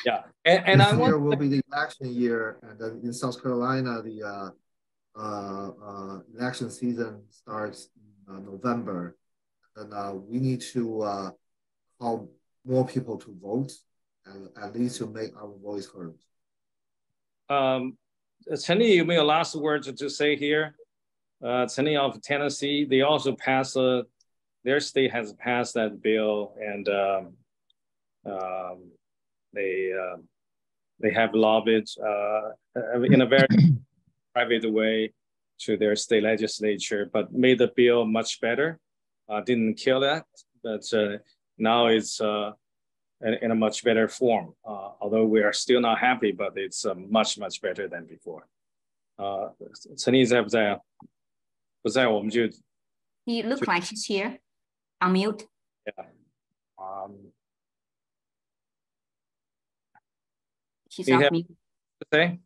yeah, and this year will be the election year, and then in South Carolina, the election season starts in November, and we need to call more people to vote, and at least to make our voice heard. Chen Li, you may have last words to say here. Chen Li of Tennessee, they also passed their state has passed that bill, and they have lobbied in a very private way to their state legislature, but made the bill much better. Didn't kill that, but now it's in a much better form. Although we are still not happy, but it's much better than before. 陈立在不在啊？不在，我们就 He looks like she's here. Unmute. Yeah. She's off mute. Say?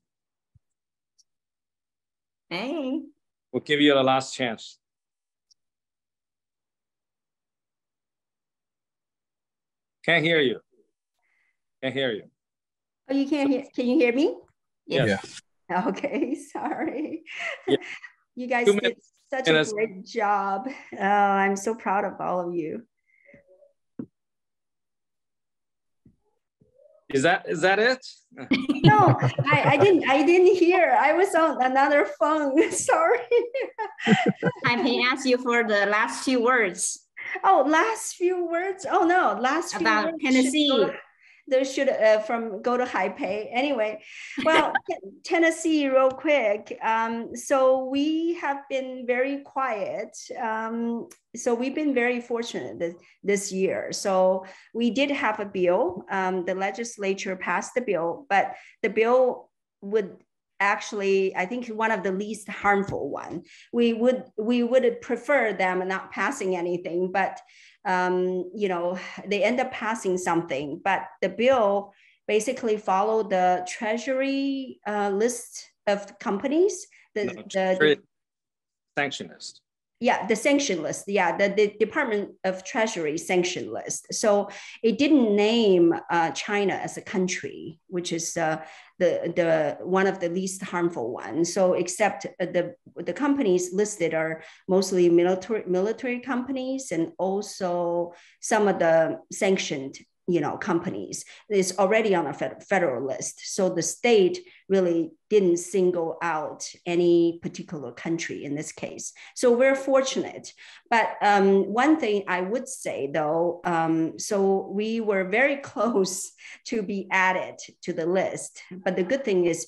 Hey. We'll give you the last chance. Can't hear you. Can't hear you. Oh, you can't hear. Can you hear me? Yes. Yeah. Okay, sorry. Yeah. You guys did such a great job. I'm so proud of all of you. Is that it? No, I didn't hear. I was on another phone. Sorry. I may ask you for the last few words. Oh, last few words. Oh no, last few about words Tennessee. They should go to High Pay anyway. Well, Tennessee, real quick. So we have been very quiet. So we've been very fortunate this year. So we did have a bill. The legislature passed the bill, but the bill would actually, I think, one of the least harmful one. We would prefer them not passing anything, but you know, they end up passing something. But the bill basically followed the Treasury list of companies. The sanction list. Yeah, the sanction list. Yeah, the Department of Treasury sanction list. So it didn't name China as a country, which is the one of the least harmful ones. So except the companies listed are mostly military companies, and also some of the sanctioned, you know, companies is already on a federal list. So the state really didn't single out any particular country in this case. So we're fortunate. But one thing I would say though, so we were very close to be added to the list. But the good thing is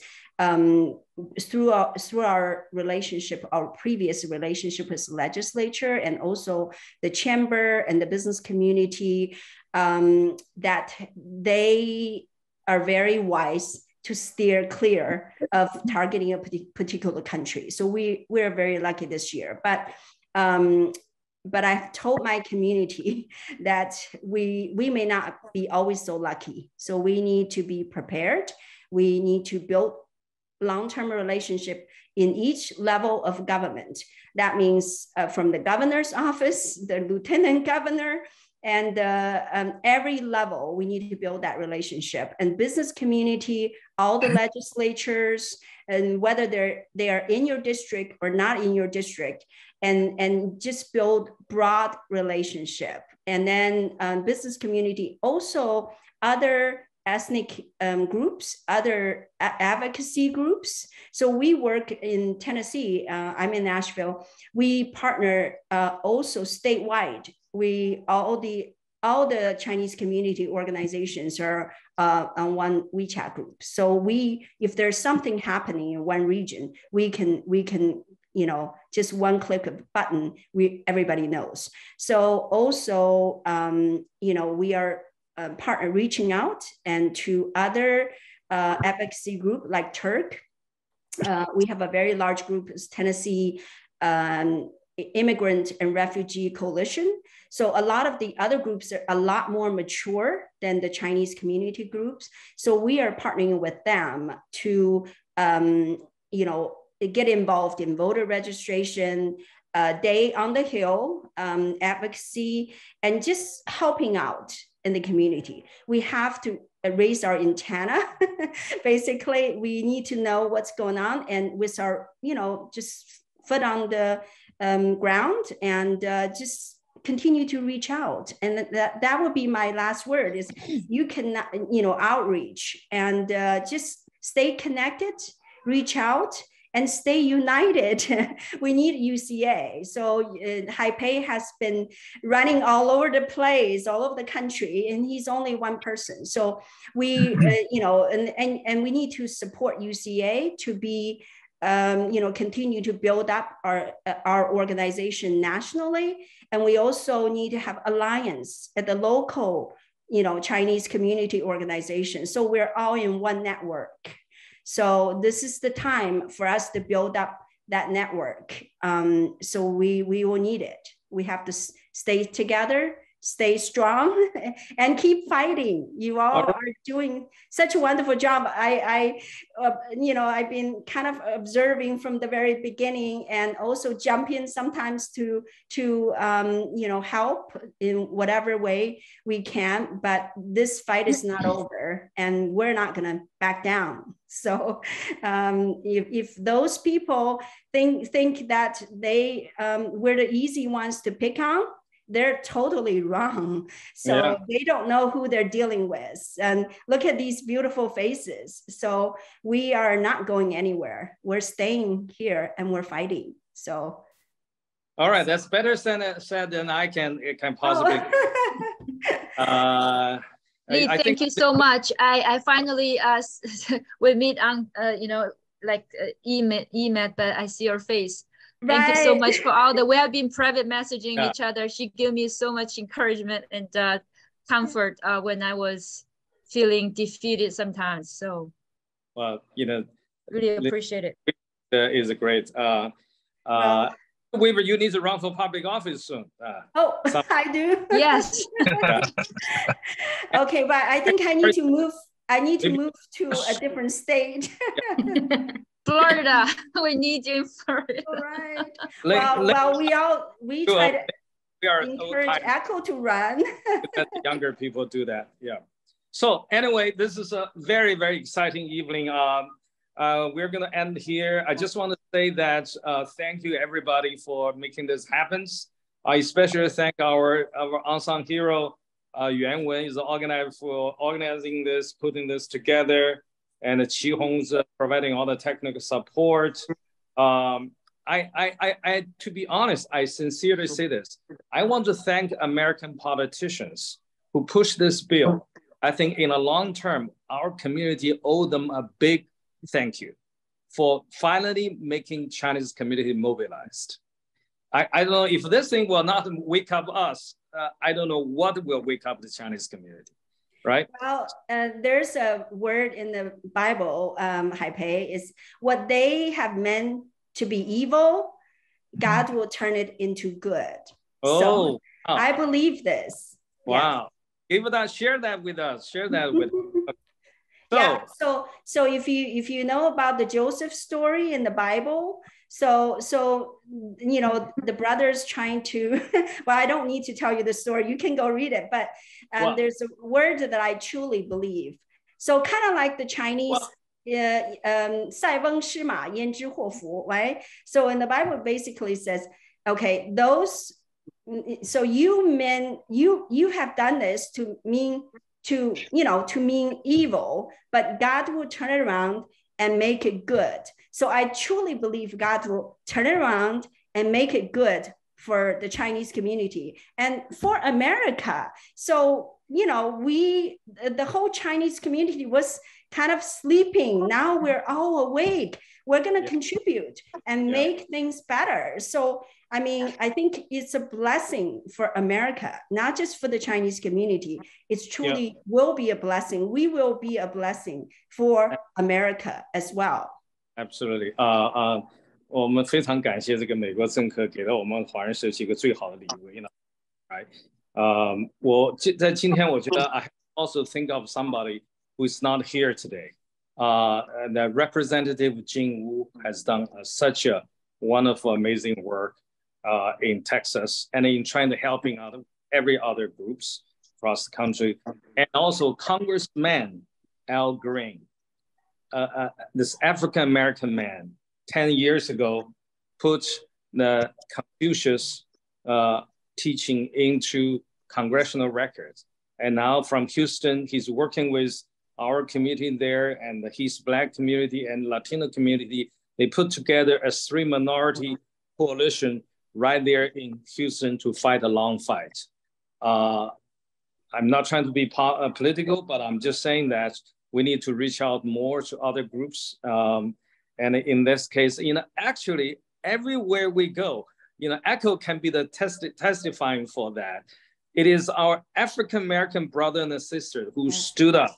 through our relationship, our previous relationship with the legislature and also the chamber and the business community, that they are very wise to steer clear of targeting a particular country. So we're very lucky this year. But I've told my community that we may not be always so lucky. So we need to be prepared. We need to build long-term relationship in each level of government. That means from the governor's office, the lieutenant governor, and every level, we need to build that relationship. And business community, all the legislatures, and whether they are in your district or not in your district, and just build broad relationship. And then business community, also other ethnic groups, other advocacy groups. So we work in Tennessee. I'm in Nashville. We partner also statewide. All the Chinese community organizations are on one WeChat group. So if there's something happening in one region, we can just one click of a button, everybody knows. So also, we are partner reaching out and to other advocacy group like Turk. We have a very large group, Tennessee Immigrant and Refugee Coalition. So a lot of the other groups are a lot more mature than the Chinese community groups. So we are partnering with them to, get involved in voter registration, Day on the Hill, advocacy, and just helping out in the community. We have to raise our antenna. Basically, we need to know what's going on, and with our, just foot on the ground, and just continue to reach out. And that would be my last word is you can, outreach and just stay connected, reach out, and stay united. We need UCA. So Haipei has been running all over the place, all over the country, and he's only one person. So we, and we need to support UCA to be, continue to build up our organization nationally. And we also need to have alliance at the local, Chinese community organization. So we're all in one network. So this is the time for us to build up that network. So we will need it. We have to stay together, stay strong, and keep fighting. You all are doing such a wonderful job. I've been kind of observing from the very beginning, and also jump in sometimes to help in whatever way we can. But this fight is not over, and we're not gonna back down. So if those people think that we're the easy ones to pick on, they're totally wrong. So they don't know who they're dealing with. And look at these beautiful faces. So we are not going anywhere. We're staying here and we're fighting. So. All right, that's better said than I can possibly. Lee, thank you so much. I finally we meet on email, but I see your face. Thank you so much for all we have been private messaging each other. She gave me so much encouragement and comfort when I was feeling defeated sometimes. So, well, really appreciate it. Is great. Weaver, you need to run for public office soon. I do. Yes. Okay, but I think I need to move. I need to move to a different state. Florida, we need you in Florida. All right. We try to encourage Echo to run. Let the younger people do that. Yeah. So anyway, this is a very, very exciting evening. We're going to end here. I just want to say that thank you everybody for making this happen. I especially thank our unsung hero, Yuan Wen, is the organizer for organizing this, putting this together. And Qi Hong's providing all the technical support. To be honest, I sincerely say this. I want to thank American politicians who pushed this bill. I think in the long term, our community owe them a big thank you for finally making Chinese community mobilized. I don't know if this thing will not wake up us. I don't know what will wake up the Chinese community. Right? Well, there's a word in the Bible, Haipei, is what they have meant to be evil, God will turn it into good. So I believe this. Wow. Yes. Give that, share that with us. Share that with us. So if you know about the Joseph story in the Bible, so the brothers trying to, well, I don't need to tell you the story. You can go read it. But there's a word that I truly believe. So kind of like the Chinese, 塞翁失马焉知祸福, right? So in the Bible basically says, okay, those, so you have done this to mean to, to mean evil, but God will turn it around and make it good. So I truly believe God will turn it around and make it good for the Chinese community and for America. So, the whole Chinese community was kind of sleeping. Now we're all awake. We're going to contribute and make things better. So, I mean, I think it's a blessing for America, not just for the Chinese community. It's truly will be a blessing. We will be a blessing for America as well. Absolutely. 我们非常感谢这个美国政客给了我们华人社区一个最好的礼物。Right? 我在今天我觉得 I also think of somebody who is not here today. The Representative Jing Wu has done such a wonderful, amazing work in Texas and in trying to helping out every other groups across the country. And also Congressman Al Green, this African-American man, 10 years ago, put the Confucius teaching into congressional records. And now from Houston, he's working with our community there and his Black community and Latino community. They put together a 3-minority coalition right there in Houston to fight a long fight. I'm not trying to be political, but I'm just saying that we need to reach out more to other groups. And in this case, actually everywhere we go, ECHO can be the testifying for that. It is our African-American brother and sister who stood up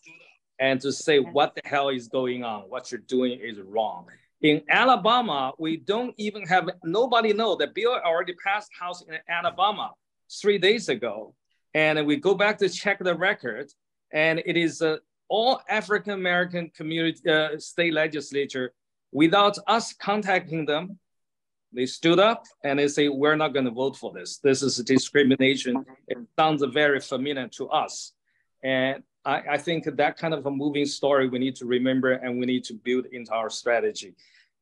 and to say what the hell is going on, what you're doing is wrong. In Alabama, we don't even have, nobody know the bill already passed House in Alabama 3 days ago. And we go back to check the record, and it is all African-American community, state legislature, without us contacting them, they stood up and they say, we're not gonna vote for this. This is discrimination. It sounds very familiar to us. And I think that kind of a moving story we need to remember and we need to build into our strategy.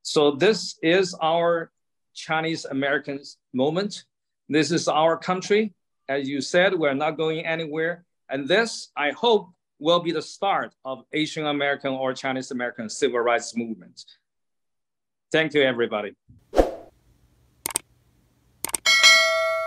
So this is our Chinese Americans moment. This is our country. As you said, we're not going anywhere. And this, I hope, will be the start of Asian American or Chinese American civil rights movement. Thank you, everybody.